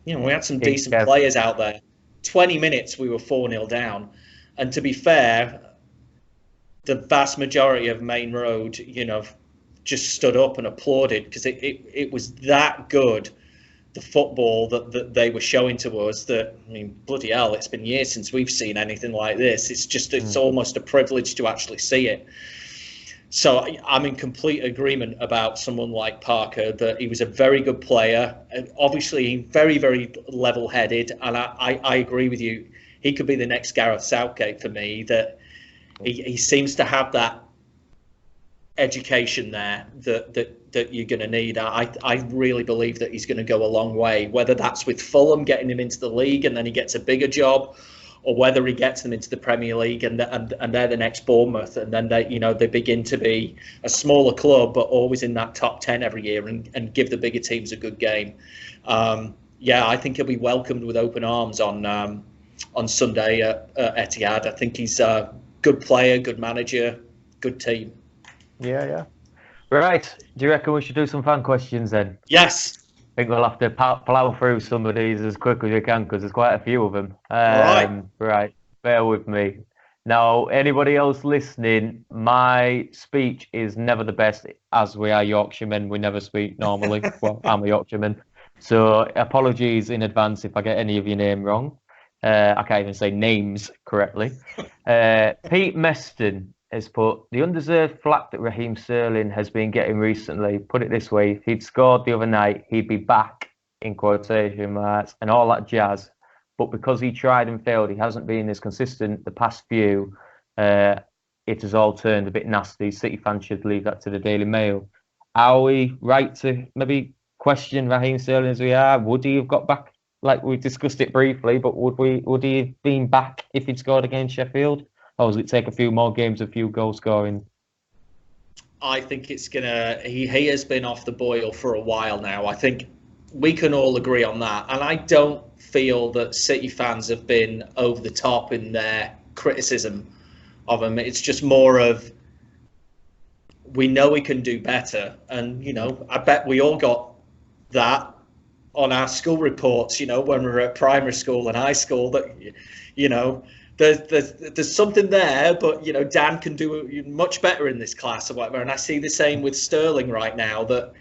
We had some decent players out there. 20 minutes we were 4-0 down. And to be fair, the vast majority of Main Road, just stood up and applauded, because it was that good, the football that they were showing to us, that, I mean, bloody hell, it's been years since we've seen anything like this. It's almost a privilege to actually see it. So I'm in complete agreement about someone like Parker, that he was a very good player, and obviously very, very level-headed, and I agree with you. He could be the next Gareth Southgate for me, that he seems to have that education there that you're going to need. I really believe that he's going to go a long way, whether that's with Fulham, getting him into the league and then he gets a bigger job, or whether he gets them into the Premier League and they're the next Bournemouth, and then they begin to be a smaller club but always in that top 10 every year, and give the bigger teams a good game. I think he'll be welcomed with open arms on Sunday at Etihad. I think he's a good player, good manager, good team. Yeah. Right. Do you reckon we should do some fan questions then? Yes. I think we'll have to plough through some of these as quick as we can, because there's quite a few of them. All right. Right. Bear with me. Now, anybody else listening, my speech is never the best, as we are Yorkshiremen. We never speak normally. Well, I'm a Yorkshireman. So apologies in advance if I get any of your name wrong. I can't even say names correctly. Pete Meston has put, the undeserved flack that Raheem Sterling has been getting recently, put it this way, if he'd scored the other night, he'd be back, in quotation marks, and all that jazz. But because he tried and failed, he hasn't been as consistent the past few. It has all turned a bit nasty. City fans should leave that to the Daily Mail. Are we right to maybe question Raheem Sterling as we are? Would he have got back? Like we discussed it briefly, but would he have been back if he'd scored against Sheffield? Or does it take a few more games, a few goal scoring? I think it's gonna. He has been off the boil for a while now. I think we can all agree on that. And I don't feel that City fans have been over the top in their criticism of him. It's just more of, we know we can do better. And, I bet we all got that on our school reports, when we were at primary school and high school, that, there's something there, but Dan can do much better in this class or whatever. And I see the same with Sterling right now, that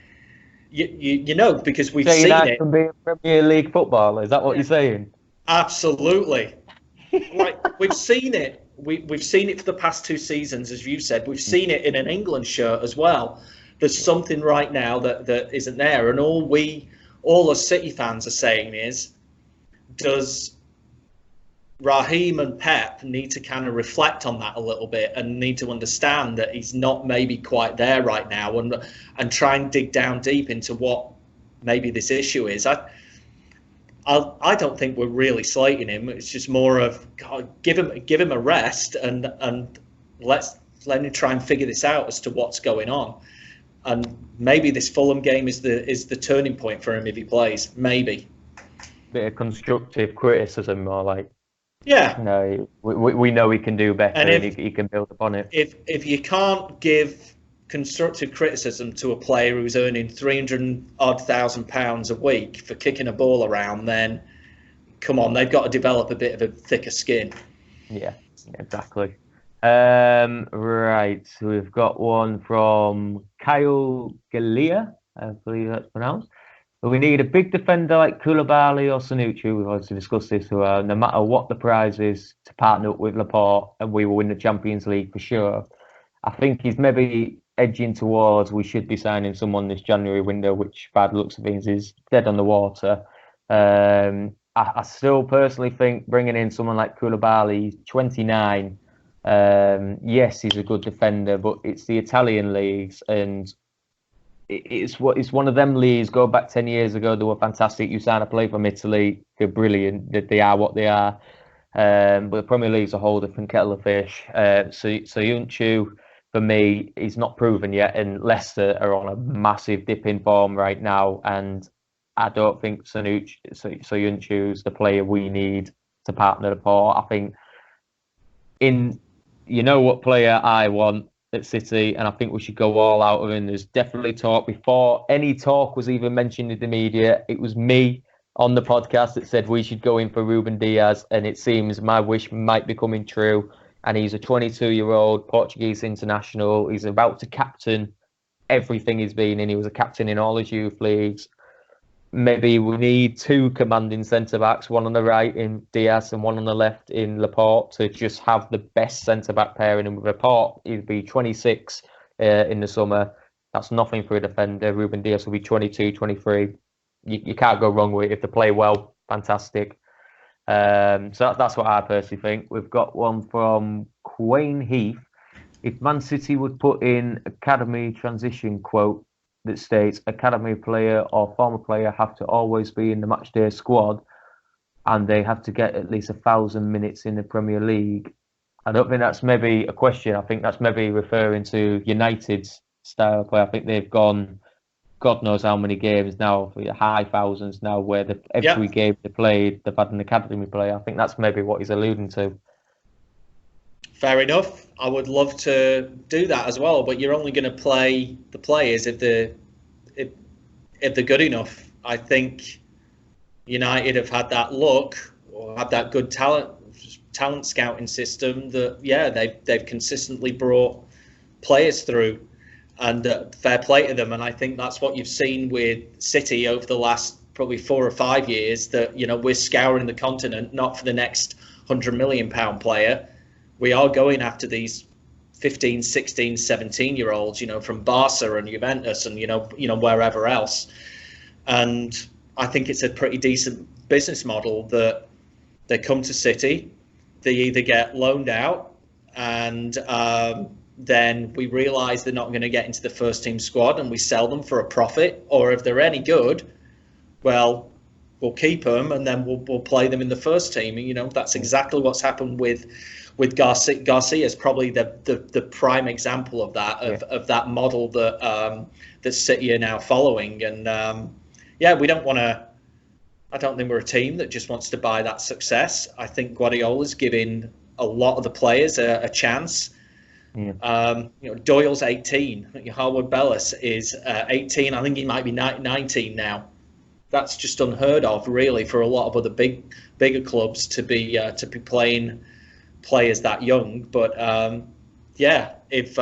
because we've seen it. Can be a Premier League footballer. Is that what you're saying? Absolutely. Like, we've seen it. We've seen it for the past 2 seasons, as you said. We've seen it in an England shirt as well. There's something right now that isn't there, and all us City fans are saying is, does Raheem and Pep need to kind of reflect on that a little bit, and need to understand that he's not maybe quite there right now, and try and dig down deep into what maybe this issue is. I don't think we're really slating him. It's just more of, God, give him a rest, and let him try and figure this out as to what's going on. And maybe this Fulham game is the turning point for him if he plays. Maybe. Bit of constructive criticism, more like. Yeah. No, we know he can do better, and he can build upon it. If you can't give constructive criticism to a player who's earning £300,000 a week for kicking a ball around, then come on, they've got to develop a bit of a thicker skin. Yeah, exactly. Right, so we've got one from Kyle Galea, I believe that's pronounced. We need a big defender like Koulibaly or Sanucci. We've already discussed this, no matter what the prize is, to partner up with Laporte, and we will win the Champions League for sure. I think he's maybe edging towards we should be signing someone this January window, which, bad looks of things, is dead on the water. I still personally think bringing in someone like Koulibaly, 29, yes, he's a good defender, but it's the Italian leagues, and it's one of them leagues. Go back 10 years ago, they were fantastic. You sign a player from Italy, they're brilliant. They are what they are. But the Premier League's a whole different kettle of fish. So Yunchu, for me, he's not proven yet, and Leicester are on a massive dip in form right now, and I don't think Yunchu's the player we need to partner Laporte. I think what player I want at City, and I think we should go all out of him. There's definitely talk. Before any talk was even mentioned in the media, it was me on the podcast that said we should go in for Ruben Diaz, and it seems my wish might be coming true. and he's a 22-year-old Portuguese international. He's about to captain everything he's been in. He was a captain in all his youth leagues. Maybe we need two commanding centre-backs, one on the right in Diaz and one on the left in Laporte, to just have the best centre-back pairing. And with Laporte, he'd be 26 in the summer. That's nothing for a defender. Ruben Diaz will be 22, 23. You can't go wrong with it. If they play well, fantastic. So that's what I personally think. We've got one from Quayne Heath. If Man City would put in academy transition quote that states academy player or former player have to always be in the matchday squad and they have to get at least 1,000 minutes in the Premier League. I don't think that's maybe a question. I think that's maybe referring to United's style of play. I think they've gone God knows how many games now, high thousands now, where every game they played, they've had an academy player. I think that's maybe what he's alluding to. Fair enough. I would love to do that as well, but you're only going to play the players if they're good enough. I think United have had that luck or have that good talent scouting system that they've consistently brought players through, and fair play to them. And I think that's what you've seen with City over the last probably 4 or 5 years. That we're scouring the continent not for the next £100 million player. We are going after these 15, 16, 17-year-olds, from Barca and Juventus and, wherever else. And I think it's a pretty decent business model that they come to City, they either get loaned out and then we realise they're not going to get into the first team squad and we sell them for a profit. Or if they're any good, well, we'll keep them and then we'll play them in the first team. And, that's exactly what's happened with Garcia. Garcia is probably the prime example of that, of that model that City are now following. And we don't want to. I don't think we're a team that just wants to buy that success. I think Guardiola's giving a lot of the players a chance. Yeah. Doyle's 18. Harwood Bellis is 18. I think he might be 19 now. That's just unheard of, really, for a lot of other bigger clubs to be playing players that young. But if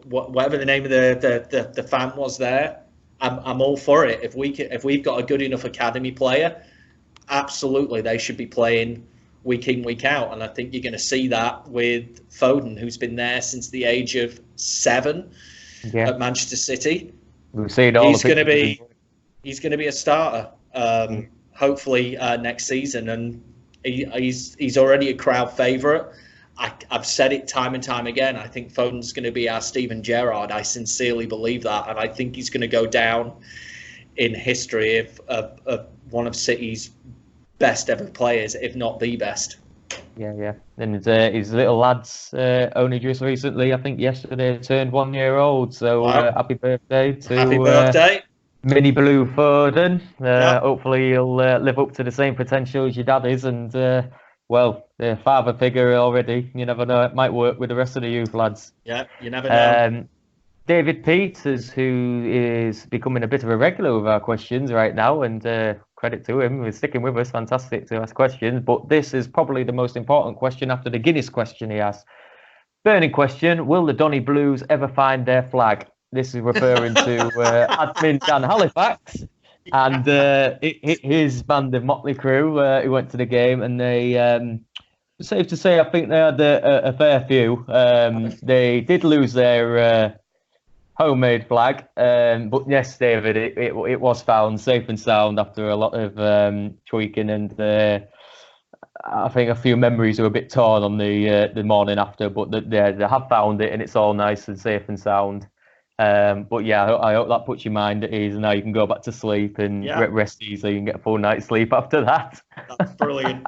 whatever the name of the fan was there, I'm all for it. If we've got a good enough academy player, absolutely they should be playing week in, week out. And I think you're going to see that with Foden, who's been there since the age of 7 at Manchester City. We've seen all. He's going to be a starter, hopefully next season, and he's already a crowd favourite. I've said it time and time again. I think Foden's going to be our Steven Gerrard. I sincerely believe that, and I think he's going to go down in history of one of City's best ever players, if not the best. Yeah. And his little lads only just recently, I think yesterday, turned 1 year old. So happy birthday to Mini Blue Foden. Hopefully he'll live up to the same potential as your dad is, and the father figure already. You never know, it might work with the rest of the youth lads. Yeah, you never know. David Peters, who is becoming a bit of a regular with our questions right now, and credit to him, he's sticking with us. Fantastic to ask questions. But this is probably the most important question after the Guinness question he asked. Burning question: will the Donny Blues ever find their flag? This is referring to admin Dan Halifax and his band of Motley Crue who went to the game, and they, safe to say, I think they had a fair few. They did lose their homemade flag, but yes, David, it was found safe and sound after a lot of tweaking, and I think a few memories are a bit torn on the morning after, but they have found it and it's all nice and safe and sound. But yeah, I hope that puts your mind at ease, and now you can go back to sleep and rest easily and get a full night's sleep after that. That's brilliant.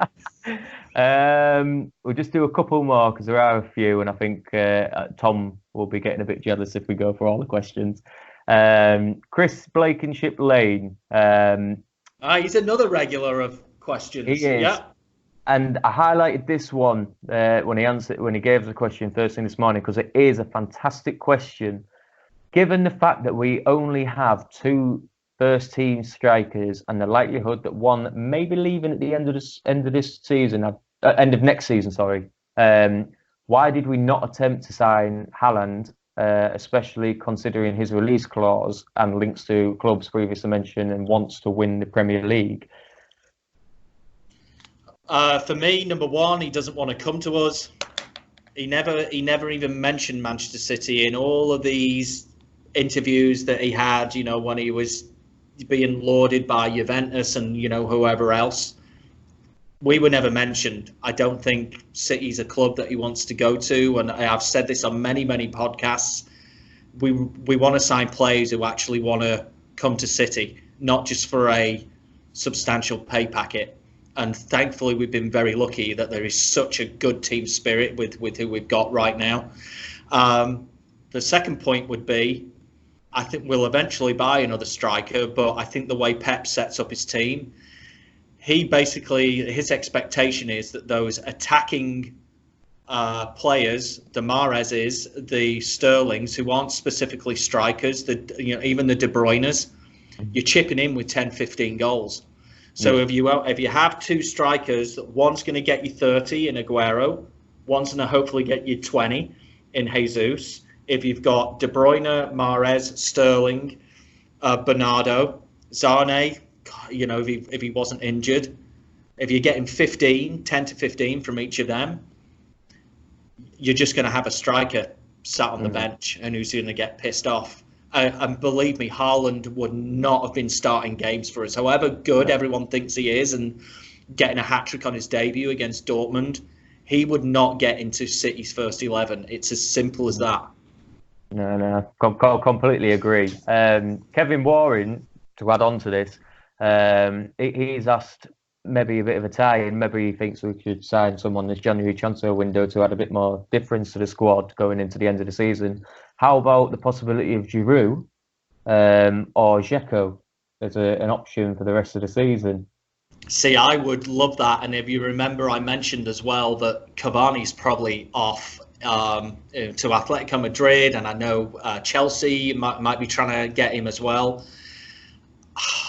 We'll just do a couple more because there are a few, and I think Tom will be getting a bit jealous if we go for all the questions. Chris Blankenship Lane. He's another regular of questions. He is. Yeah. And I highlighted this one when he gave the question first thing this morning, because it is a fantastic question. Given the fact that we only have 2 first-team strikers and the likelihood that one may be leaving at the end of next season, Why did we not attempt to sign Haaland, especially considering his release clause and links to clubs previously mentioned and wants to win the Premier League? For me, number one, he doesn't want to come to us. He never even mentioned Manchester City in all of these interviews that he had, when he was being lauded by Juventus and, whoever else. We were never mentioned. I don't think City's a club that he wants to go to. And I've said this on many, many podcasts. We want to sign players who actually want to come to City, not just for a substantial pay packet. And thankfully, we've been very lucky that there is such a good team spirit with who we've got right now. The second point would be, I think we'll eventually buy another striker, but I think the way Pep sets up his team, his expectation is that those attacking players, the Mahrez's, the Sterlings, who aren't specifically strikers, even the De Bruyne's, you're chipping in with 10, 15 goals. So if you have two strikers, one's going to get you 30 in Aguero, one's going to hopefully get you 20 in Jesus. If you've got De Bruyne, Mahrez, Sterling, Bernardo, Zane, if he wasn't injured, if you're getting 10 to 15 from each of them, you're just going to have a striker sat on the bench and who's going to get pissed off. And believe me, Haaland would not have been starting games for us. However good everyone thinks he is and getting a hat-trick on his debut against Dortmund, he would not get into City's first 11. It's as simple as that. No, completely agree. Kevin Waring, to add on to this, he's asked maybe a bit of a tie-in. Maybe he thinks we should sign someone this January transfer window to add a bit more difference to the squad going into the end of the season. How about the possibility of Giroud or Dzeko as an option for the rest of the season? See, I would love that. And if you remember, I mentioned as well that Cavani's probably off to Atletico Madrid, and I know Chelsea might be trying to get him as well.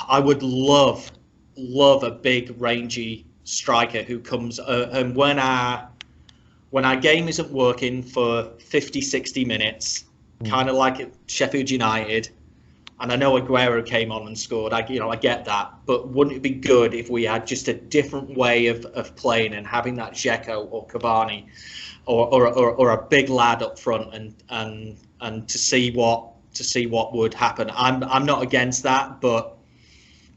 I would love a big, rangy striker who comes and when our game isn't working for 50, 60 minutes, kind of like at Sheffield United, and I know Aguero came on and scored. I get that, but wouldn't it be good if we had just a different way of playing and having that Dzeko or Cavani or a big lad up front and to see what would happen. I'm not against that, but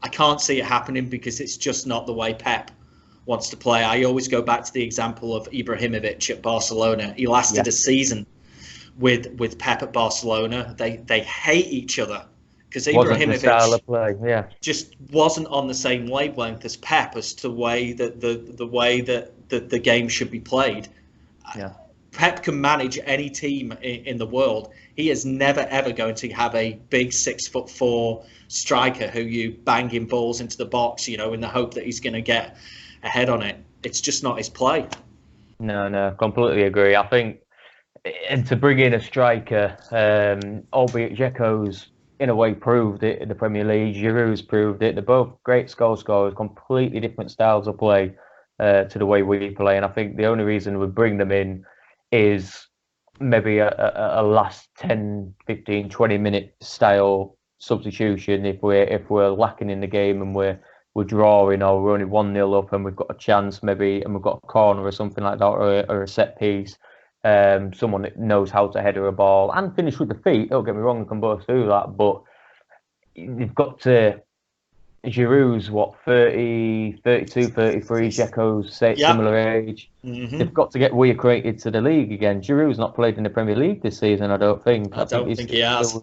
I can't see it happening because it's just not the way Pep wants to play. I always go back to the example of Ibrahimovic at Barcelona. He lasted a season with Pep at Barcelona. They hate each other because Ibrahimovic just wasn't on the same wavelength as Pep as to the way that the game should be played. Yeah. Pep can manage any team in the world. He is never ever going to have a big 6'4" striker who you banging balls into the box, in the hope that he's going to get ahead on it. It's just not his play. No, completely agree. I think, and to bring in a striker, albeit Dzeko's in a way proved it in the Premier League, Giroud's proved it. They're both great goal scorers, completely different styles of play to the way we play. And I think the only reason we bring them in is maybe a last 10, 15, 20-minute style substitution if we're lacking in the game and we're drawing or we're only 1-0 up and we've got a chance maybe and we've got a corner or something like that or a set piece. Someone that knows how to header a ball and finish with the feet. Don't get me wrong, they can both do that, but you've got to. Giroud's 30, 32, 33. Dzeko's similar age. Mm-hmm. They've got to get reaccredited to the league again. Giroud's not played in the Premier League this season, I don't think. I don't think he has.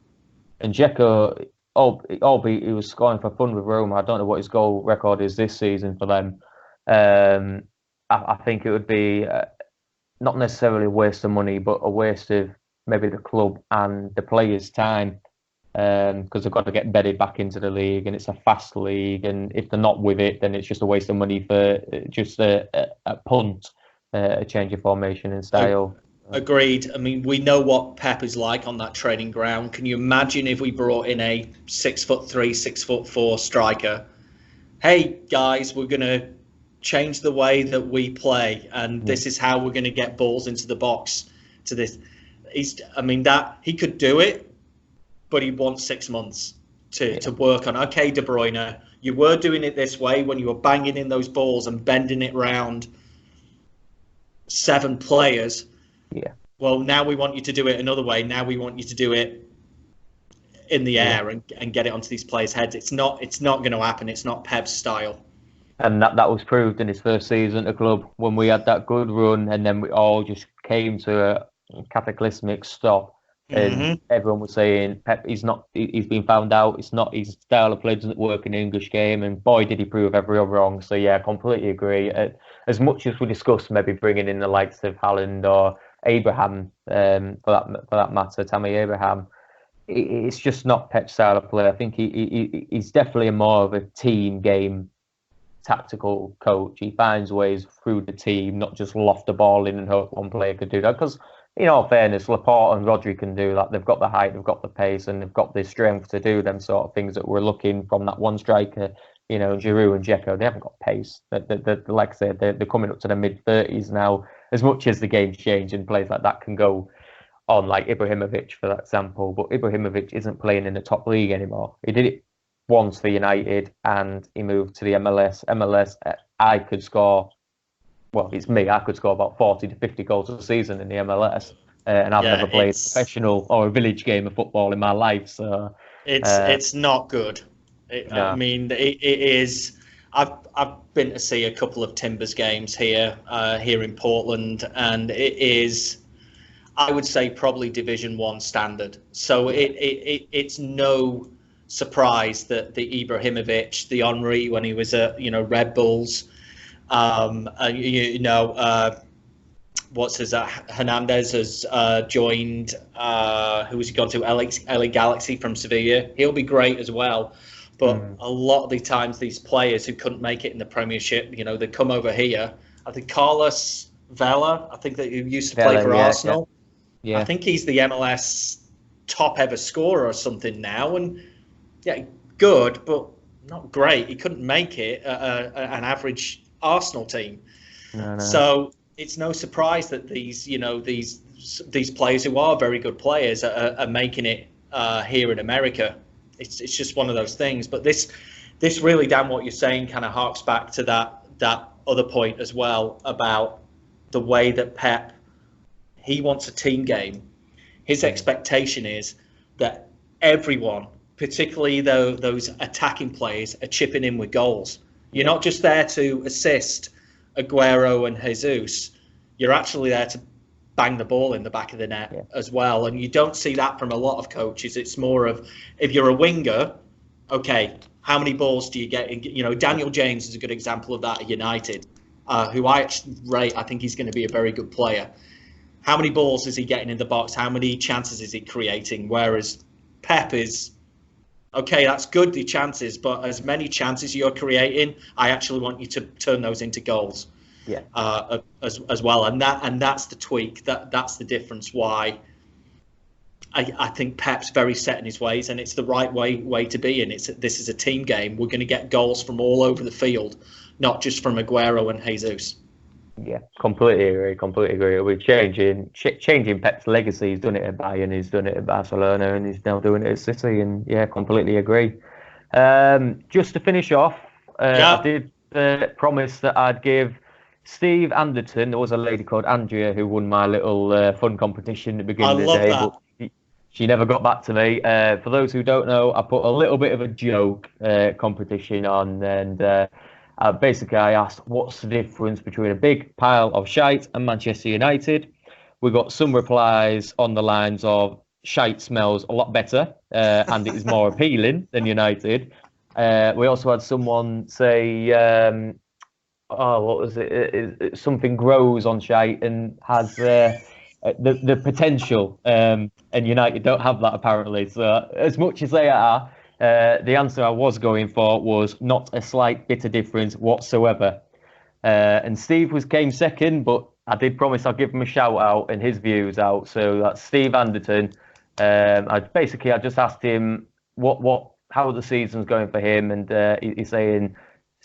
And Dzeko, albeit he was scoring for fun with Roma, I don't know what his goal record is this season for them. I think it would be not necessarily a waste of money, but a waste of maybe the club and the players' time. Because they've got to get bedded back into the league and it's a fast league, and if they're not with it, then it's just a waste of money for just a punt, a change of formation and style. Agreed. I mean, we know what Pep is like on that training ground. Can you imagine if we brought in a 6'3", 6'4" striker? Hey guys, we're gonna change the way that we play, and this is how we're going to get balls into the box to this. That he could do it, but he wants 6 months to work on. Okay, De Bruyne, you were doing it this way when you were banging in those balls and bending it round 7 players. Yeah. Well, now we want you to do it another way. Now we want you to do it in the air and get it onto these players' heads. It's not going to happen. It's not Pep's style. And that was proved in his first season at the club when we had that good run, and then we all just came to a cataclysmic stop. And everyone was saying Pep, he's been found out. It's not his style of play, doesn't work in the English game, and boy did he prove everyone wrong. So yeah, completely agree. As much as we discussed maybe bringing in the likes of Haaland or Abraham, for that matter, Tammy Abraham, it's just not Pep's style of play. I think he's definitely more of a team game tactical coach. He finds ways through the team, not just loft the ball in and hope one player could do that. Because in all fairness, Laporte and Rodri can do that. They've got the height, they've got the pace, and they've got the strength to do them sort of things that we're looking from that one striker. Giroud and Dzeko, they haven't got pace. They're like I said, they're coming up to the mid-30s now. As much as the game's changed and players like that can go on, like Ibrahimovic, for that example. But Ibrahimovic isn't playing in the top league anymore. He did it once for United, and he moved to the MLS. I could score, well, it's me, I could score about 40 to 50 goals a season in the MLS. And I've never played a professional or a village game of football in my life. So it's not good. I mean, it is. I've been to see a couple of Timbers games here in Portland, and it is, I would say, probably Division 1 standard. So it's no surprise that the Ibrahimovic, the Henry when he was at Red Bulls, what's his Hernandez has joined. Who has he gone to? LA Galaxy from Sevilla. He'll be great as well. But a lot of the times, these players who couldn't make it in the Premiership, they come over here. I think Carlos Vela, I think that he used to play for Arsenal. Yeah. I think he's the MLS top ever scorer or something now. And good, but not great. He couldn't make it an average Arsenal team. No. So it's no surprise that these players who are very good players are making it here in America. It's just one of those things. But this really, Dan, what you're saying kind of harks back to that other point as well about the way that Pep, he wants a team game. His expectation is that everyone, particularly those attacking players, are chipping in with goals. You're not just there to assist Aguero and Jesus. You're actually there to bang the ball in the back of the net as well. And you don't see that from a lot of coaches. It's more of, if you're a winger, okay, how many balls do you get? Daniel James is a good example of that at United, who I actually rate. I think he's going to be a very good player. How many balls is he getting in the box? How many chances is he creating? Whereas Pep is, okay, that's good, the chances, but as many chances you're creating, I actually want you to turn those into goals. As well, and that's the tweak. That's the difference. Why I think Pep's very set in his ways, and it's the right way to be. And this is a team game. We're going to get goals from all over the field, not just from Aguero and Jesus. Yeah, completely agree. We're changing Pep's legacy. He's done it at Bayern, he's done it at Barcelona, and he's now doing it at City. And completely agree. Just to finish off, I did promise that I'd give Steve Anderton. There was a lady called Andrea who won my little fun competition at the beginning of the day. But she never got back to me. For those who don't know, I put a little bit of a joke competition on, and basically I asked, what's the difference between a big pile of shite and Manchester United? We got some replies on the lines of, shite smells a lot better and it is more appealing than United. We also had someone say, what was it? Something grows on shite and has the potential, and United don't have that apparently. So as much as they are, the answer I was going for was not a slight bit of difference whatsoever. And Steve came second, but I did promise I'll give him a shout out and his views out. So that's Steve Anderton. I just asked him how the season's going for him, and he's saying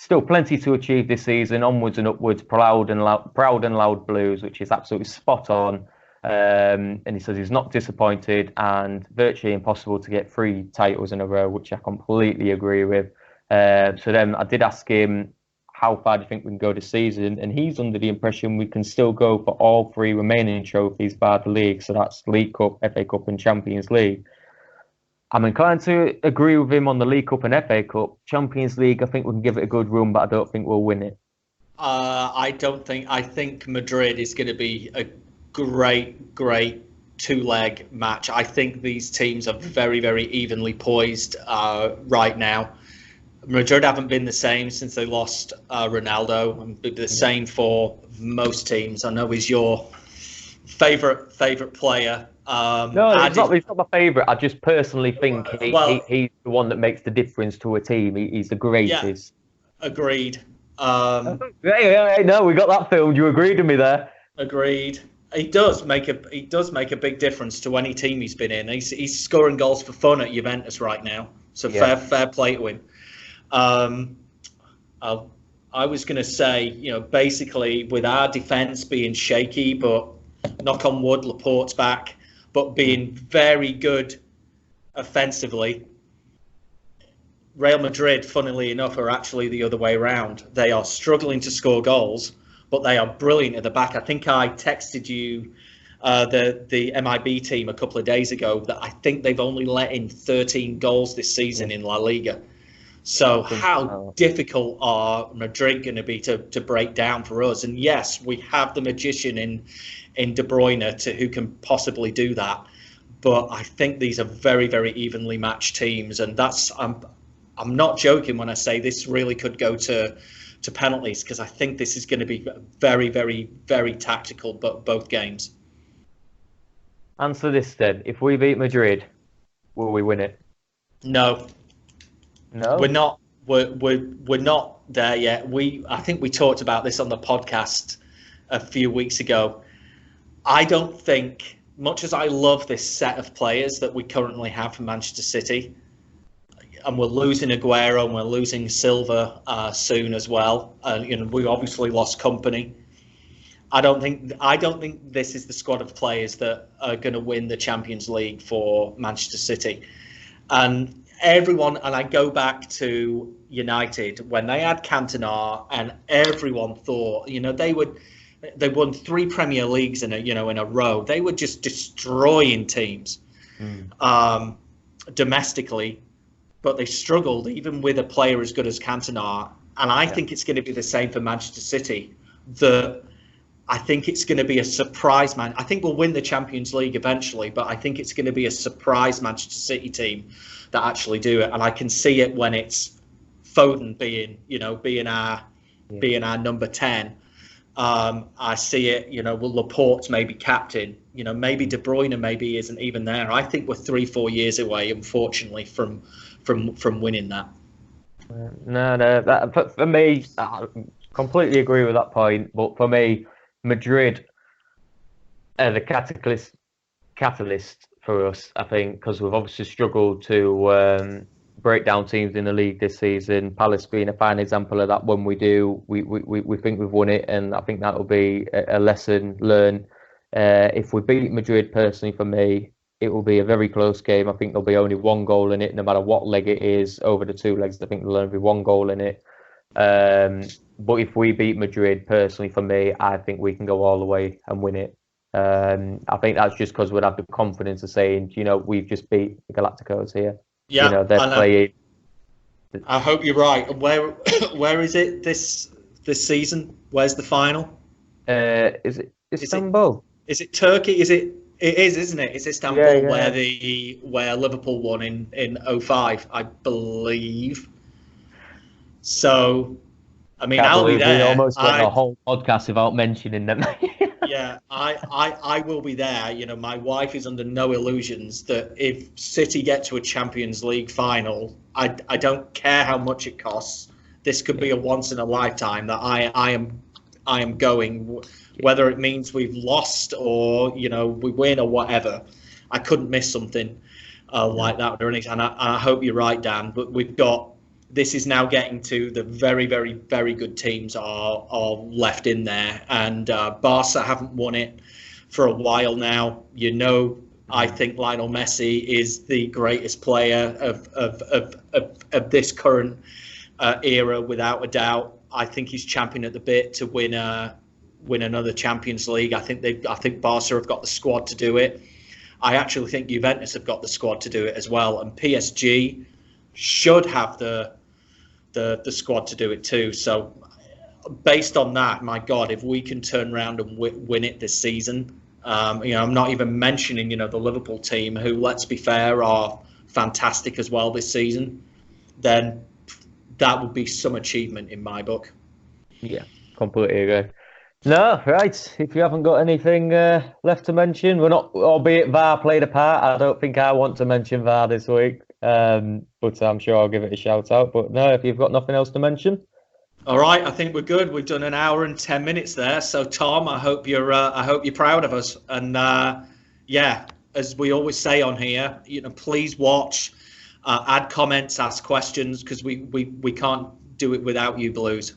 still plenty to achieve this season, onwards and upwards, proud and loud blues, which is absolutely spot on. And he says he's not disappointed and virtually impossible to get 3 titles in a row, which I completely agree with. So then I did ask him, how far do you think we can go this season? And he's under the impression we can still go for all 3 remaining trophies by the league. So that's League Cup, FA Cup and Champions League. I'm inclined to agree with him on the League Cup and FA Cup. Champions League, I think we can give it a good run, but I don't think we'll win it. I think Madrid is going to be a great 2-leg match. I think these teams are very, very evenly poised right now. Madrid haven't been the same since they lost Ronaldo, and the same for most teams. I know he's your favourite player. No, he's not my favourite. I just personally think he's the one that makes the difference to a team. He's the greatest. Yeah, agreed. Hey, no, we got that filmed. You agreed with me there. Agreed. He does make a big difference to any team he's been in. He's scoring goals for fun at Juventus right now. So fair play to him. I was going to say, basically with our defence being shaky, but knock on wood, Laporte's back, but being very good offensively. Real Madrid, funnily enough, are actually the other way around. They are struggling to score goals, but they are brilliant at the back. I think I texted you the MIB team a couple of days ago that I think they've only let in 13 goals this season in La Liga. So how difficult are Madrid going to be to break down for us? And yes, we have the magician in De Bruyne who can possibly do that. But I think these are very, very evenly matched teams. And I'm not joking when I say this really could go to penalties, because I think this is going to be very, very, very tactical, but both games. Answer this then. If we beat Madrid, will we win it? No. No, we're not. We're not there yet. I think we talked about this on the podcast a few weeks ago. I don't think, much as I love this set of players that we currently have for Manchester City, and we're losing Aguero and we're losing Silva soon as well. We obviously lost Company. I don't think this is the squad of players that are going to win the Champions League for Manchester City. And everyone, and I go back to United when they had Cantona, and everyone thought, they won 3 Premier Leagues in a row. They were just destroying teams domestically, but they struggled even with a player as good as Cantona. And I think it's going to be the same for Manchester City. I think it's going to be a surprise, man. I think we'll win the Champions League eventually, but I think it's going to be a surprise Manchester City team that actually do it. And I can see it when it's Foden being our number 10. I see it, Laporte maybe captain, maybe De Bruyne maybe isn't even there. I think we're 3-4 years away, unfortunately, from winning that. No, for me, I completely agree with that point. But for me, Madrid are the catalyst for us, I think, because we've obviously struggled to break down teams in the league this season. Palace being a fine example of that. When we do, we think we've won it, and I think that will be a lesson learned. If we beat Madrid, personally, for me, it will be a very close game. I think there'll be only 1 goal in it, no matter what leg it is. Over the 2 legs, I think there'll only be 1 goal in it. But if we beat Madrid, personally, for me, I think we can go all the way and win it. I think that's just because we'd have the confidence of saying, we've just beat the Galacticos here. Yeah, they're playing. I hope you're right. Where is it this season? Where's the final? Is it Istanbul? Is it Turkey? It is, isn't it? It's Istanbul, where Liverpool won in 2005, I believe. So, I mean, I'll be there. We almost went a whole podcast without mentioning them. Yeah, I will be there. My wife is under no illusions that if City get to a Champions League final, I don't care how much it costs. This could be a once in a lifetime that I am going, whether it means we've lost or we win or whatever. I couldn't miss something like that or anything. And I hope you're right, Dan. But we've got this is now getting to the very, very, very good teams are left in there, and Barca haven't won it for a while now. I think Lionel Messi is the greatest player of this current era, without a doubt. I think he's champing at the bit to win another Champions League. I think Barca have got the squad to do it. I actually think Juventus have got the squad to do it as well, and PSG should have the squad to do it too. So based on that, my God, if we can turn around and win it this season, I'm not even mentioning, the Liverpool team, who, let's be fair, are fantastic as well this season, then that would be some achievement in my book. Yeah, completely agree. No, right. If you haven't got anything left to mention, albeit VAR played a part. I don't think I want to mention VAR this week, but I'm sure I'll give it a shout out. But no, if you've got nothing else to mention. All right, I think we're good. We've done an hour and 10 minutes there. So Tom, I hope you're proud of us. And as we always say on here, please watch, add comments, ask questions, because we can't do it without you Blues.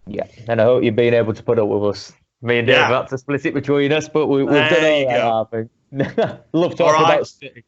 Yeah, and I hope you've been able to put up with us. Me and Dave had to split it between us, but we've done all right, I think. Love talking about City.